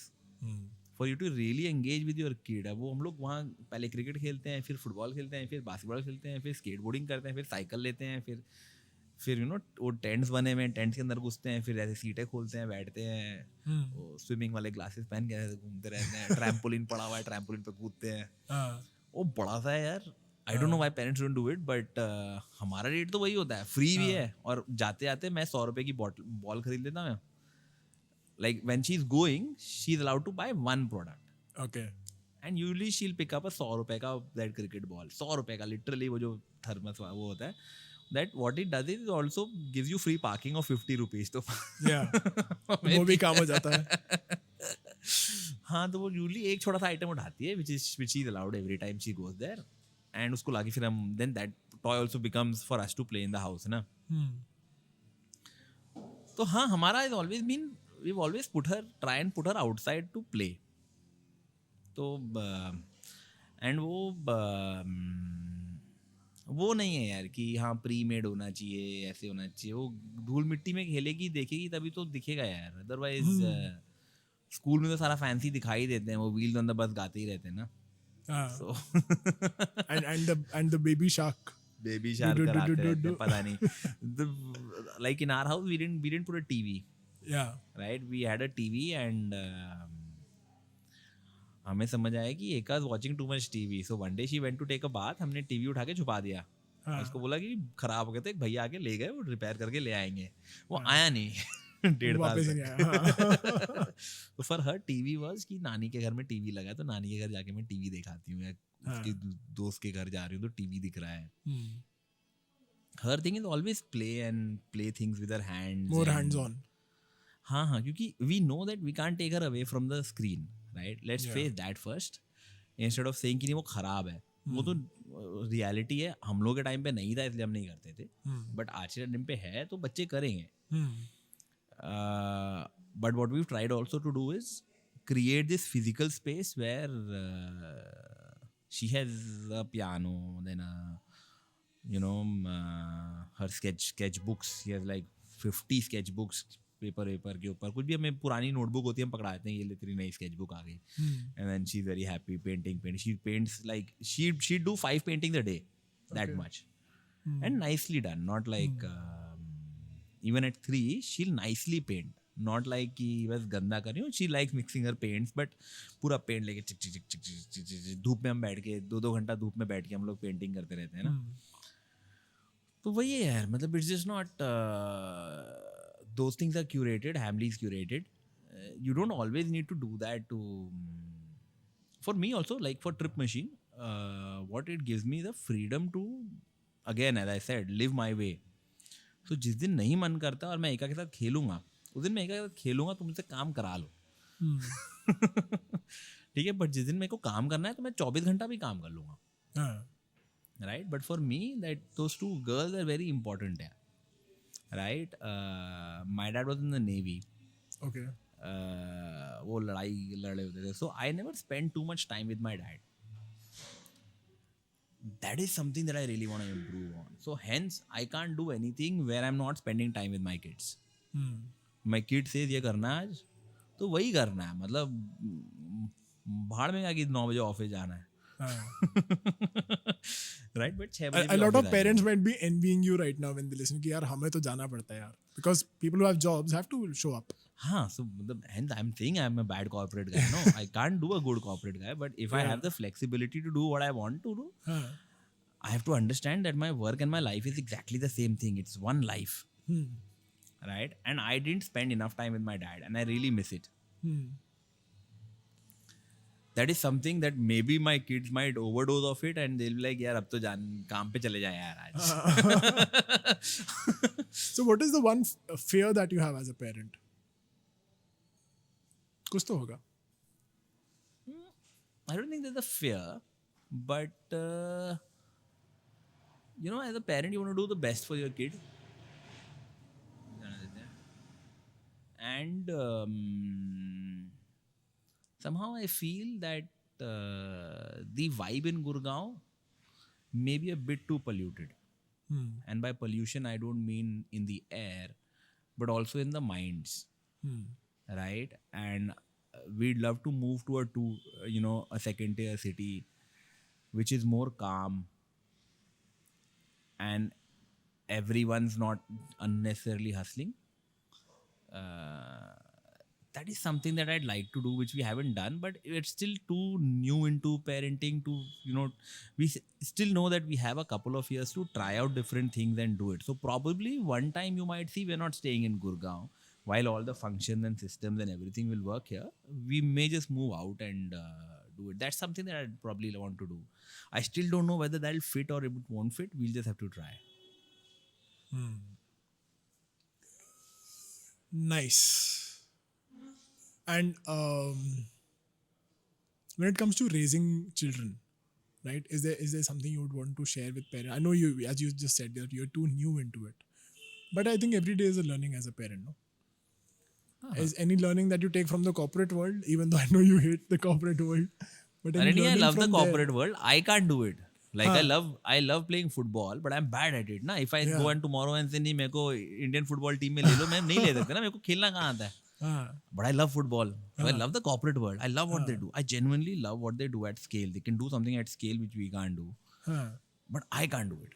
for you to really engage with your kid. अब वो हम लोग वहाँ पहले क्रिकेट खेलते हैं, फिर फुटबॉल खेलते हैं, फिर बास्केटबॉल खेलते हैं, फिर स्केटबोर्डिंग करते हैं, फिर साइकिल लेते हैं, फिर यू नो वो टेंट्स बने हुए हैं, टेंट्स के अंदर घुसते हैं, फिर ऐसे सीटें खोलते हैं, बैठते हैं, वो स्विमिंग वाले ग्लासेस पहन के ऐसे घूमते रहते हैं. ट्रैम्पोलिन पड़ा हुआ है, ट्रैम्पोलिन पे कूदते हैं. वो बड़ा सा है यार. I don't know why parents don't do it, but हमारा रेट तो वही होता है, फ्री भी है. और जाते जाते मैं 100 रुपए की बॉल खरीद लेता हूँ. Like when she is going, she is allowed to buy one product. Okay. And usually she will pick up a 100 रुपए का दैट क्रिकेट बॉल. 100 रुपए का लिटरली, वो जो थर्मस वो होता है. That what it does is also gives you free parking of 50 rupees. तो वो भी काम हो जाता है. हाँ, तो वो यूजली एक छोटा सा आइटम उठाती है which is allowed every time she goes there, and उसको लाके फिर हम then that toy also becomes for us to play in the house ना. तो हाँ, हमारा has always been, we've always try and put her outside to play. तो and वो नहीं है यार कि हाँ प्री मेड होना चाहिए, ऐसे होना चाहिए. वो धूल मिट्टी में खेलेगी, देखेगी तभी तो दिखेगा यार. अदरवाइज स्कूल में तो सारा फैंसी दिखाई देते हैं, वो व्हील्स ऑन द बस गाते ही रहते हैं ना. So and the baby shark कराते रहते हैं, पता नहीं. Like in our house we didn't put a TV. Yeah. Right, we had a TV and हमें समझ आया कि Eka is watching too much TV. So one day she went to take a bath. हमने TV उठा के छुपा दिया. उसको बोला कि खराब हो गया, तो एक भैया आके ले गए, वो रिपेयर करके ले आएंगे. वो आया नहीं 1.5 साल से. तो फॉर हर टीवी वाज कि नानी के घर में टीवी लगा है, तो नानी के घर जाके मैं टीवी दिखाती हूँ, या उसके दोस्त के घर जा रही हूँ तो टीवी दिख रहा है. Her thing is always play and play things with her hands, more hands on. हाँ, क्योंकि we know that we can't take her away from the screen. Right, let's face that first instead of saying कि नहीं वो खराब है. वो तो reality है. हम लोग के टाइम पे नहीं था इसलिए हम नहीं करते थे, बट आज के टाइम पे है तो बच्चे करेंगे. But what we tried also to do is create this physical space where she has a piano, then you know her sketch books. She has like 50 sketch books paper के ऊपर. कुछ भी हमें पुरानी नोटबुक होती है, हम पकड़ाते हैं, ये ले तेरी नई स्केच बुक आ गई. And then she is very happy painting. She paints like she do 5 paintings a day, that much. And nicely done, not like even at 3 she'll nicely paint, not like कि बस गंदा कर रही हूँ. she likes mixing her paints, but पूरा paint लेके चिक चिक चिक चिक चिक धूप में हम बैठ के 2 घंटा धूप में बैठ के हम लोग पेंटिंग करते रहते हैं ना. तो वही है यार, मतलब it's just not those things are curated. Hamley is curated. You don't always need to do that to. For me also, like for Trip Machine, what it gives me the freedom to, again as I said, live my way. So जिस दिन नहीं मन करता और मैं एका के साथ खेलूंगा, उस दिन मैं एका के साथ खेलूंगा, तुम मुझसे काम करा लो. ठीक है, बट जिस दिन मेरे को काम करना है तो मैं 24 घंटा भी काम कर लूंगा. Right, but for me that those two girls are very important. Right, my dad was in the Navy. Okay. वो लड़ाई लड़े होते थे. So I never spent too much time with my dad. That is something that I really want to improve on. So hence I can't do anything where I'm not spending time with my kids. My kid says ये करना है आज, तो वही करना है. मतलब भाड़ में कि 9 बजे ऑफिस जाना है. Right, but 6 बजे A lot of parents might be envying you right now when they listen कि यार हमें तो जाना पड़ता है यार, because people who have jobs have to show up. हाँ, so hence I'm saying I'm a bad corporate guy. No, I can't do a good corporate guy, but if I have the flexibility to do what I want to do, I have to understand that my work and my life is exactly the same thing. It's one life. Right? And I didn't spend enough time with my dad and I really miss it. That is something that maybe my kids might overdose of it and they'll be like, यार अब तो जान काम पे चले जाए यार आज. So what is the one fear that you have as a parent? कुछ तो होगा. I don't think there's a fear, but you know, as a parent, you want to do the best for your kid. And somehow I feel that the vibe in Gurgaon may be a bit too polluted. And by pollution, I don't mean in the air, but also in the minds. Right? And we'd love to move to a second tier city, which is more calm and everyone's not unnecessarily hustling. That is something that I'd like to do, which we haven't done, but it's still too new into parenting to, we still know that we have a couple of years to try out different things and do it. So probably one time you might see we're not staying in Gurgaon. While all the functions and systems and everything will work here, we may just move out and do it. That's something that I'd probably want to do. I still don't know whether that'll fit or it won't fit. We'll just have to try. Nice. And when it comes to raising children, right, is there something you would want to share with parents? I know you, as you just said, that you're too new into it, but I think every day is a learning as a parent, no? Is any learning that you take from the corporate world, even though I know you hate the corporate world, but I love the corporate there? world. I can't do it. Like I love playing football, but I'm bad at it. Na, if I go and tomorrow and say नहीं मेरे को Indian football team में ले लो, मैं नहीं ले सकता ना, मेरे को खेलना कहाँ आता है. But I love football. I love the corporate world. I love what they do. I genuinely love what they do at scale. They can do something at scale which we can't do. But I can't do it.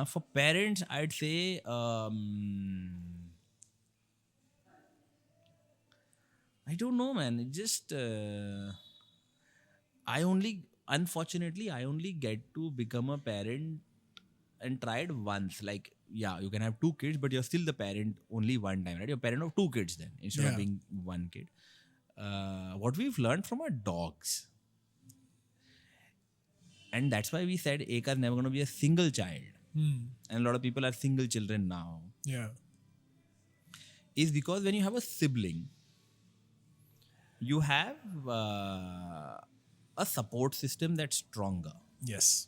For parents, I'd say I don't know, man. It just unfortunately I only get to become a parent and try it once. Like, yeah, you can have 2 kids, but you're still the parent only one time, right? You're a parent of 2 kids then, instead of being 1 kid. What we've learned from our dogs, and that's why we said Eka is never going to be a single child. And a lot of people are single children now. Yeah. Is because when you have a sibling, you have a support system that's stronger. Yes.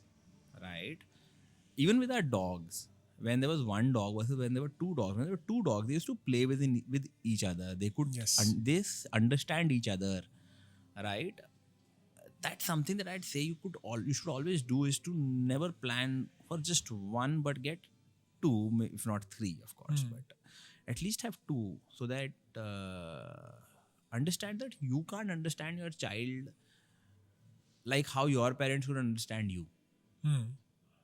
Right? Even with our dogs, when there was 1 dog versus when there were 2 dogs. When there were 2 dogs, they used to play with each other. They could they understand each other. Right? That's something that I'd say you should always do, is to never plan for just 1, but get 2, if not 3, of course. But at least have 2, so that understand that you can't understand your child like how your parents would understand you.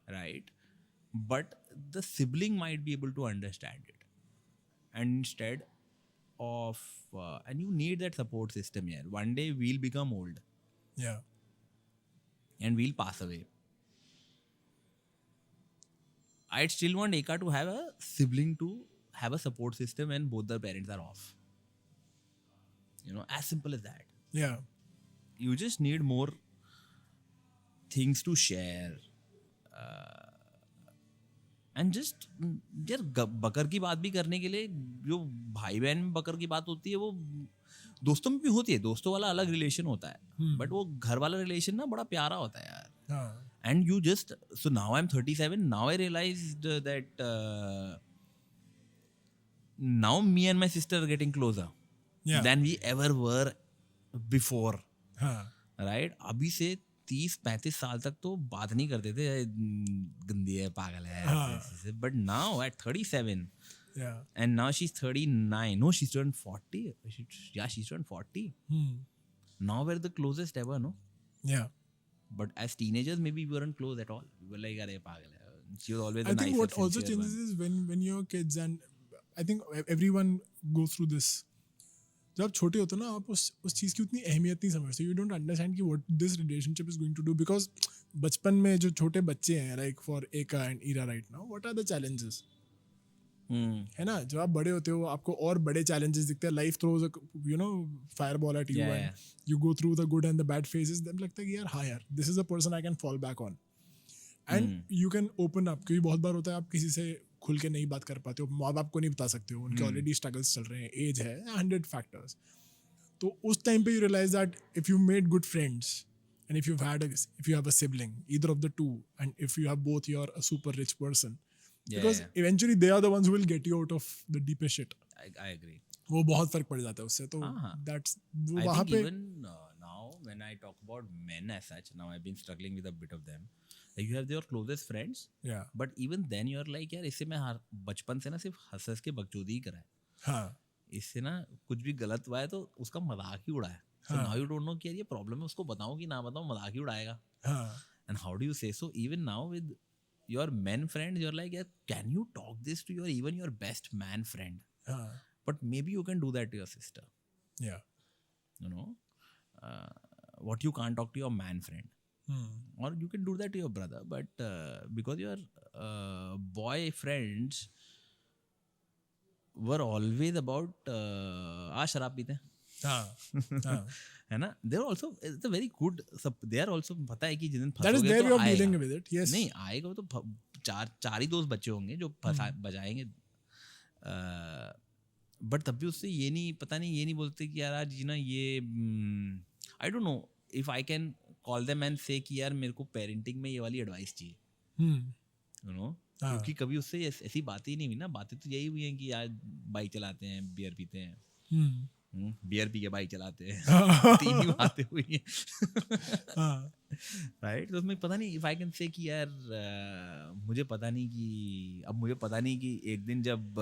Right? But the sibling might be able to understand it. And instead of and you need that support system here. One day we'll become old. Yeah. And we'll pass away. I'd still want Eka to have a sibling to have a support system when both their parents are off. As simple as that. Yeah. You just need more things to share. And just यार बकर की बात भी करने के लिए जो भाई बहन में बकर की बात होती है वो दोस्तों में भी होती है. दोस्तों वाला अलग रिलेशन होता है, बट वो घर वाला रिलेशन ना बड़ा प्यारा होता है यार. And you just so now I am 37. Now I realized that now me and my sister are getting closer then we ever were before. Right? अभी से 30-35 साल तक तो बात नहीं करते थे, गंदी है, पागल है. But now at 37 and now she's 39. No, she's turned 40. She's turned 40. Now we're the closest ever, no? Yeah. But as teenagers, maybe we weren't close at all. We were like, "Arey pagal hai." She was always the I think nicer, what also sincere changes one. is when you're kids, and I think everyone goes through this. जब आप छोटे होते हो ना, आप उस चीज़ की उतनी अहमियत नहीं समझते. यू डोंट अंडरस्टैंड कि what this relationship is going to do, because बचपन में जो छोटे बच्चे हैं, like for Eka and Ira right now, what are the challenges, है ना? जब आप बड़े होते हो आपको और बड़े चैलेंजेस दिखते हैं. Life throws fireball at you and you go through the good and the bad phases. Then लगता है कि यार हाँ यार, this is a person I can fall back on and you can open up. क्योंकि बहुत बार होता है आप किसी से खुल के नहीं बात कर पाते हो, माँ बाप को नहीं बता सकते हो, उनके ऑलरेडी स्ट्रगल्स चल रहे हैं, एज है, 100 फैक्टर्स. तो उस टाइम पे you realize that if you made good friends and if you have a sibling, either of the two, and if you have both, you're a super rich person. Because eventually they are the ones who will get you out of the deepest shit. I agree. वो बहुत फर्क पड़ जाता है उससे. तो that's वो वहाँ पे. Even now when I talk about men as such, now I've been struggling with a bit of them. Like you have your closest friends, Yeah. but even then you're like यार इससे मैं बचपन से ना सिर्फ हंस के बकचोदी ही करा है. हाँ. इससे ना कुछ भी गलत हुआ है तो उसका मजाक ही उड़ाया. So now you don't know कि यार ये प्रॉब्लम है, उसको बताऊं कि ना बताऊं, मजाक ही उड़ाएगा. And how do you say so? Even now with your men friends, you're like, yeah, can you talk this to even your best man friend? But maybe you can do that to your sister. Yeah. What you can't talk to your man friend. Or you can do that to your brother, but because your boy friends were always about आज शराब पीते हैं. है ना? They're also, it's a very good, they are also, पता है कि जिस दिन फंसोगे तो way of dealing with it. Yes. नहीं आएगा तो चार ही दोस्त बच्चे होंगे जो बजाएंगे. बट तब भी उससे ये नहीं बोलते कि यार आज ना ये I don't know if I can call them and से कि यार मेरे को पेरेंटिंग में ये वाली एडवाइस चाहिए. क्योंकि कभी उससे ऐसी बातें ही नहीं हुई ना. बातें तो यही हुई हैं कि यार बाइक चलाते हैं, बियर पीते हैं, बियर पी के बाइक चलाते हैं. 3 ही बातें हुई हैं. राइट? तो उसमें पता नहीं इफ आई कैन से कि यार मुझे पता नहीं कि एक दिन जब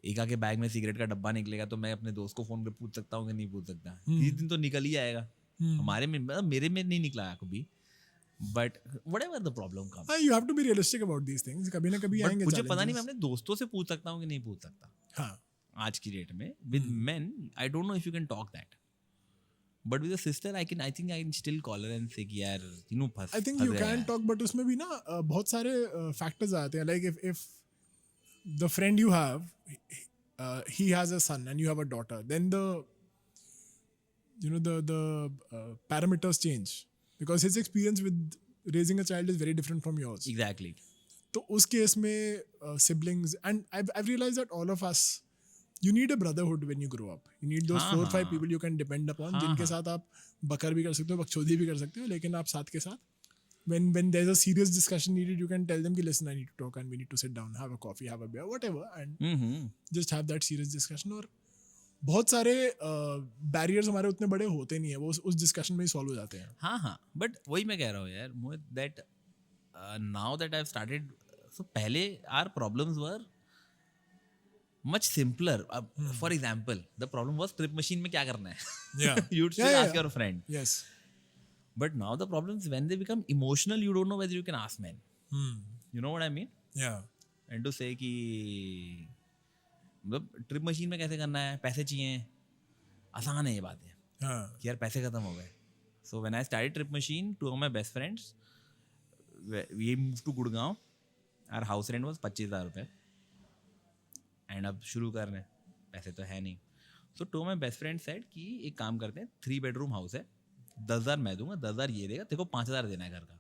एका के बैग में सिगरेट का डब्बा निकलेगा तो मैं अपने दोस्त को फोन कर पूछ सकता हूँ कि नहीं पूछ सकता. किसी दिन तो निकल ही आएगा. मेरे में नहीं निकला कभी. But whatever the problem comes, you have to be realistic about these things. कभी ना कभी आएंगे. मुझे पता नहीं मैं अपने दोस्तों से पूछ सकता हूँ कि नहीं पूछ सकता. हाँ. आज की डेट में with men, I don't know if you can talk that. But with a sister, I think I can still call her and say कि यार फंस. I think you can talk, but उसमें भी ना बहुत सारे factors आते हैं. Like if the friend you have, he has a son and you have a daughter, then the parameters change. Because his experience with raising a child is very different from yours. Exactly. तो उस case में siblings, and I've realized that all of us, you need a brotherhood when you grow up. You need those 4 or 5 people you can depend upon, जिनके साथ आप बकर भी कर सकते हो, बकचोदी भी कर सकते हो, लेकिन आप साथ के साथ when there's a serious discussion needed, you can tell them कि listen, I need to talk and we need to sit down, have a coffee, have a beer, whatever, and just have that serious discussion. और बहुत सारे barriers हमारे उतने बड़े होते नहीं है, वो उस डिस्कशन में ही सॉल्व हो जाते हैं. हाँ. बट वही मैं कह रहा हूँ यार Mohit, that now that I have started, so पहले our problems were much simpler. For example the problem was trip machine में क्या करना है. You would still ask your friend. Yes. But now the problems when they become emotional, you don't know whether you can ask man. You know what I mean? Yeah. And to say कि मतलब trip machine में कैसे करना है, पैसे चाहिए, आसान है ये बात है. कि यार पैसे खत्म हो गए. So when I started Trip Machine, 2 of my best friends, we moved to Gurgaon our house rent was 25,000 रुपये एंड अब शुरू कर रहे हैं, पैसे तो है नहीं. So to my best friend said कि एक काम करते हैं, 3 बेडरूम हाउस है, 10,000 मैं दूंगा, 10,000 ये देगा, तेरे को 5,000 देना है घर का,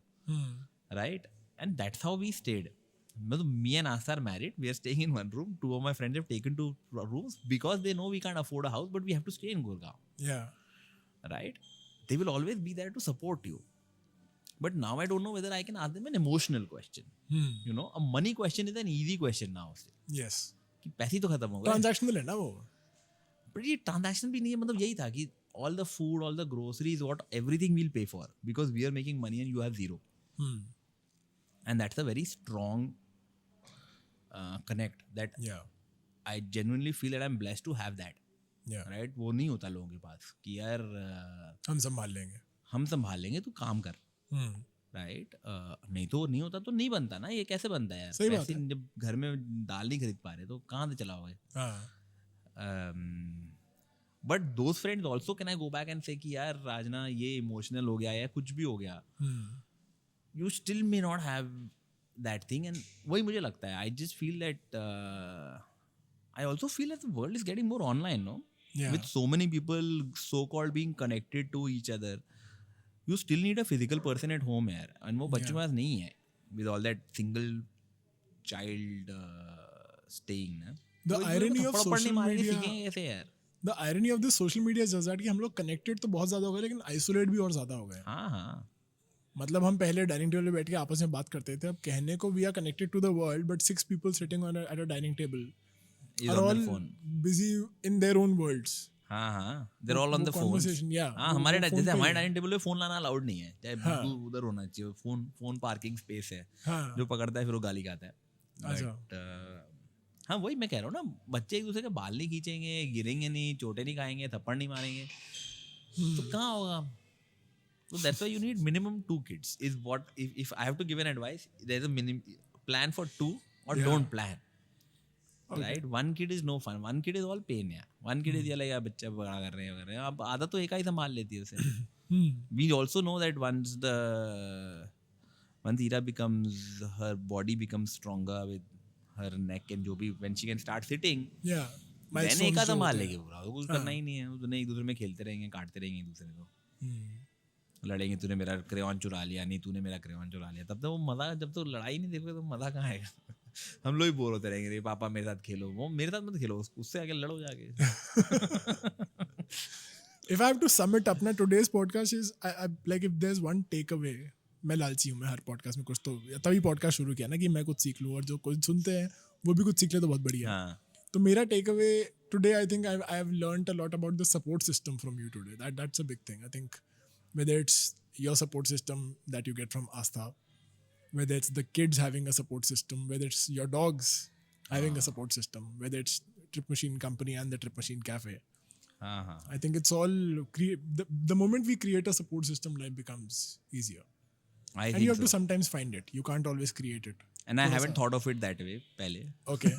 right. And that's how we stayed. मतलब me and Asta are married, we are staying in one room, 2 of my friends have taken 2 rooms because they know we can't afford a house but we have to stay in Gurgaon, Yeah. right. They will always be there to support you, but now I don't know whether I can ask them an emotional question. You know, a money question is an easy question now. Yes. कि पैसे तो खत्म हो गए, transactional है ना वो. but ये ट्रांजैक्शन भी नहीं है. मतलब यही था कि all the food, all the groceries, what everything we'll pay for because we are making money and you have zero. And that's a very strong connect that Yeah. I genuinely feel that I'm blessed to have that. Yeah. Right. वो नहीं होता लोगों के पास कि यार हम संभाल लेंगे. हम संभाल लेंगे, तू काम कर. राइट. नहीं तो नहीं होता तो नहीं बनता ना. ये कैसे बनता है यार? सही बात है. जब घर में दाल नहीं खरीद पा रहे तो कहाँ से चलाओगे? But those friends also can I go back and से कि यार राजना ये इमोशनल हो गया या कुछ भी हो गया, you still may not have that thing. And वही मुझे लगता है, I just feel that I also feel that the world is getting more online, no, with so many people so called being connected to each other. You still need a physical person at home यार, and वो बच्चों के पास नहीं है with all that single child staying ना. The irony of social media, कैसे यार? the irony of this social media is that कि हम लोग connected तो बहुत ज़्यादा हो गए लेकिन isolate भी और ज़्यादा हो गए. हाँ हाँ. मतलब हम पहले डाइनिंग टेबल पे बैठ के आपस में बात करते थे, अब कहने को we are connected to the world but 6 people sitting at a dining table Is are on all their phone. busy in their own worlds. हाँ हाँ, they're all on the phone. Yeah. हाँ, हमारे जैसे हमारे डाइनिंग टेबल पे phone लाना allowed नहीं है, चाहे बिल्कुल उधर होना चाहिए. फोन पार्किंग स्पेस है, जो पकड़ता है फिर वो गाली खाता है. बट हाँ, वही मैं कह रहा हूँ ना, बच्चे एक दूसरे के बाल नहीं खींचेंगे, गिरेंगे नहीं, चोटें नहीं खाएंगे, थप्पड़ नहीं मारेंगे, तो कहाँ होगा? So that's why you need minimum 2 kids. Is what if I have to give an advice, there's a minimum plan for 2 or don't plan. Okay. Right? 1 kid is no fun. 1 kid is all pain. Yeah. 1 kid is like यार बच्चा बड़ा कर रहे हैं. अब आदत तो एक ही संभाल लेती है उसे. We also know that once Ira becomes, her body becomes stronger with her neck and जो भी, when she can start sitting. Yeah. मैंने एक संभाल लेगी पूरा. कुछ करना ही नहीं है. दोनों एक दूसरे में खेलते रहेंगे, काटते रहेंगे एक दूसरे को. लड़ेंगे, तूने मेरा क्रेयॉन चुरा लिया, नहीं तूने मेरा क्रेयॉन चुरा लिया. तब तो वो मजा, जब तो लड़ाई नहीं देखोगे तो मजा कहाँ आएगा? हम लोग ही बोर होते रहेंगे, पापा मेरे साथ खेलो, वो मेरे साथ मत खेलो, उससे आगे लड़ो जाके. If I have to sum it up, ना, today's podcast is I like if there's one takeaway, मैं लालची हूँ, मैं हर पॉडकास्ट में कुछ तो, तभी पॉडकास्ट शुरू किया ना कि मैं कुछ सीख लूँ और जो कुछ सुनते हैं वो भी कुछ सीख ले तो बहुत बढ़िया. तो मेरा takeaway today, I think I have learned a lot about the support system from you today. That's a big thing. I think whether it's your support system that you get from Asta, whether it's the kids having a support system, whether it's your dogs having a support system, whether it's Trip Machine Company and the Trip Machine Cafe. I think it's all the moment we create a support system, life becomes easier. And you have to sometimes find it. You can't always create it. And I haven't thought of it that way pehle. Okay.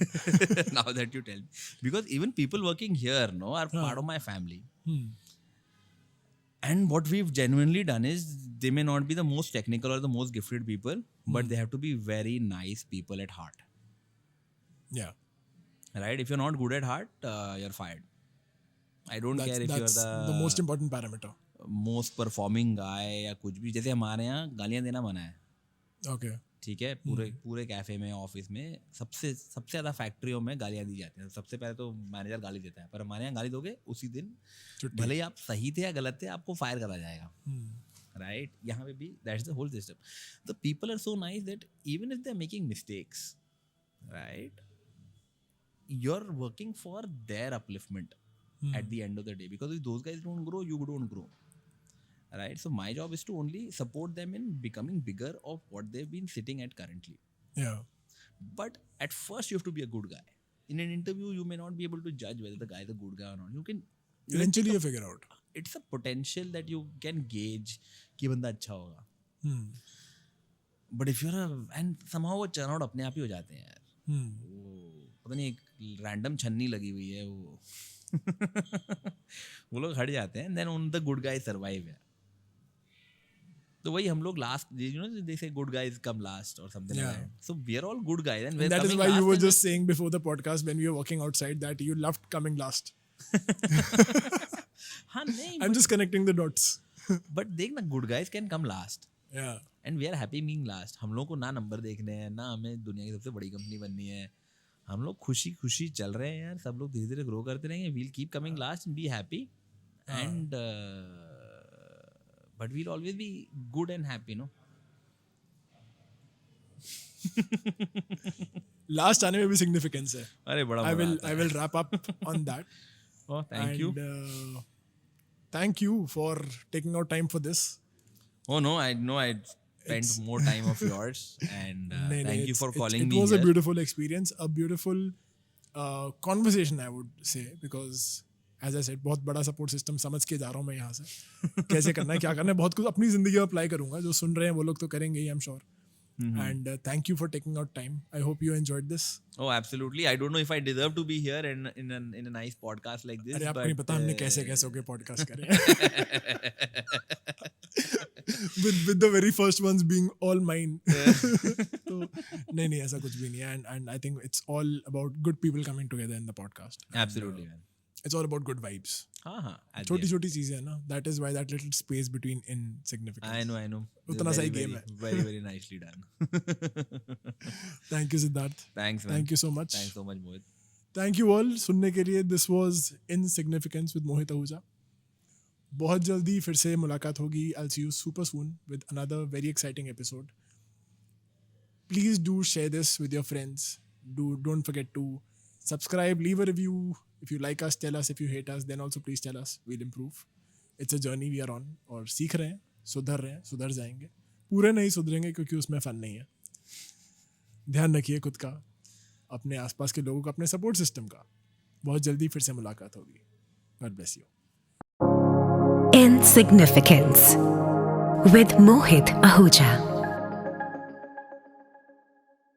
Now that you tell me. Because even people working here, no, are part of my family. And what we've genuinely done is, they may not be the most technical or the most gifted people, but they have to be very nice people at heart. Yeah. Right? If you're not good at heart, you're fired. I don't care if you're the most important parameter. Most performing guy या कुछ भी. जैसे हमारे यहाँ गालियाँ देना मना है. Okay. ठीक है, पूरे कैफे में, ऑफिस में सबसे ज़्यादा फैक्ट्रियों में गालियाँ दी जाती हैं. सबसे पहले तो मैनेजर गाली देता है, पर हमारे यहाँ गाली दोगे उसी दिन, भले ही आप सही थे या गलत थे, आपको फायर करा जाएगा. राइट? यहाँ पे भी that's the whole system. The people are so nice that even if they are making mistakes, right, you are working for their upliftment at the end of the day, because if those guys don't grow, you don't grow. Right? So my job is to only support them in becoming bigger of what they've been sitting at currently. Yeah. But at first you have to be a good guy. In an interview, you may not be able to judge whether the guy is a good guy or not. You can eventually you figure out. It's a potential that you can gauge कि बंदा अच्छा होगा. But if you're and somehow वो churn out अपने आप ही हो जाते हैं यार. वो पता नहीं एक random छन्नी लगी हुई है वो. वो लोग हट जाते हैं. Then on the good guys survive. तो वही हम लोग last, they say good guys come last or something like Yeah. that. So we are all good guys and we're And that is coming why last you were and just saying before the podcast when we were walking outside that you loved coming last. हाँ नहीं, I'm just connecting the dots. but देख ना, good guys can come last Yeah. and we are happy being last. हम लोग को ना number देखने हैं, ना हमें दुनिया की सबसे बड़ी कंपनी बननी है. हम लोग खुशी खुशी चल रहे हैं यार. सब लोग धीरे धीरे ग्रो करते रहेंगे. We'll keep coming last and be happy and but we'll always be good and happy, no? Last आने में भी significance है. अरे बड़ा I मजा will आता I है. will wrap up on that. Oh, thank you. And thank you for taking out time for this. Oh no, I know I spent more time of yours and नहीं, thank नहीं, you for it's- calling it me was here. a beautiful experience, a beautiful conversation I would say, because as I said, बहुत बड़ा support system समझ के जा रहा हूँ मैं यहाँ से. कैसे करना है, क्या करना है, बहुत कुछ अपनी जिंदगी में अप्लाई करूंगा. जो सुन रहे हैं वो लोग तो करेंगे ही, I am sure. And thank you for taking out time. I hope you enjoyed this. Oh, absolutely. I don't know if I deserve to be here in a nice podcast like this. अरे आपको but, नहीं पता हमने कैसे कैसे होके podcast करे. with the very first ones being all mine. तो नहीं ऐसा कुछ भी नहीं है. And I think it's all about good people coming together in the podcast. Absolutely, man. It's all about good vibes. हाँ. at the छोटी end. छोटी चीजें हैं ना. That is why that little space between insignificance. I know. उतना सा ही Very, game very, है. very, very nicely done. Thank you Siddharth. Thanks, man. Thank you so much. Thanks so much, Mohit. Thank you all सुनने के लिए. This was Insignificance with Mohit Ahuja. बहुत जल्दी फिर से मुलाकात होगी. I'll see you super soon with another very exciting episode. Please do share this with your friends. Don't forget to subscribe, leave a review. If you like us, tell us. If you hate us, then also please tell us. We'll improve. It's a journey we are on. और सीख रहे हैं, सुधर रहे हैं, सुधर जाएंगे. पूरे नहीं सुधरेंगे क्योंकि उसमें फन नहीं है. ध्यान रखिए खुद का, अपने आसपास के लोगों का, अपने सपोर्ट सिस्टम का. बहुत जल्दी फिर से मुलाकात होगी. God bless you. Insignificance with Mohit Ahuja.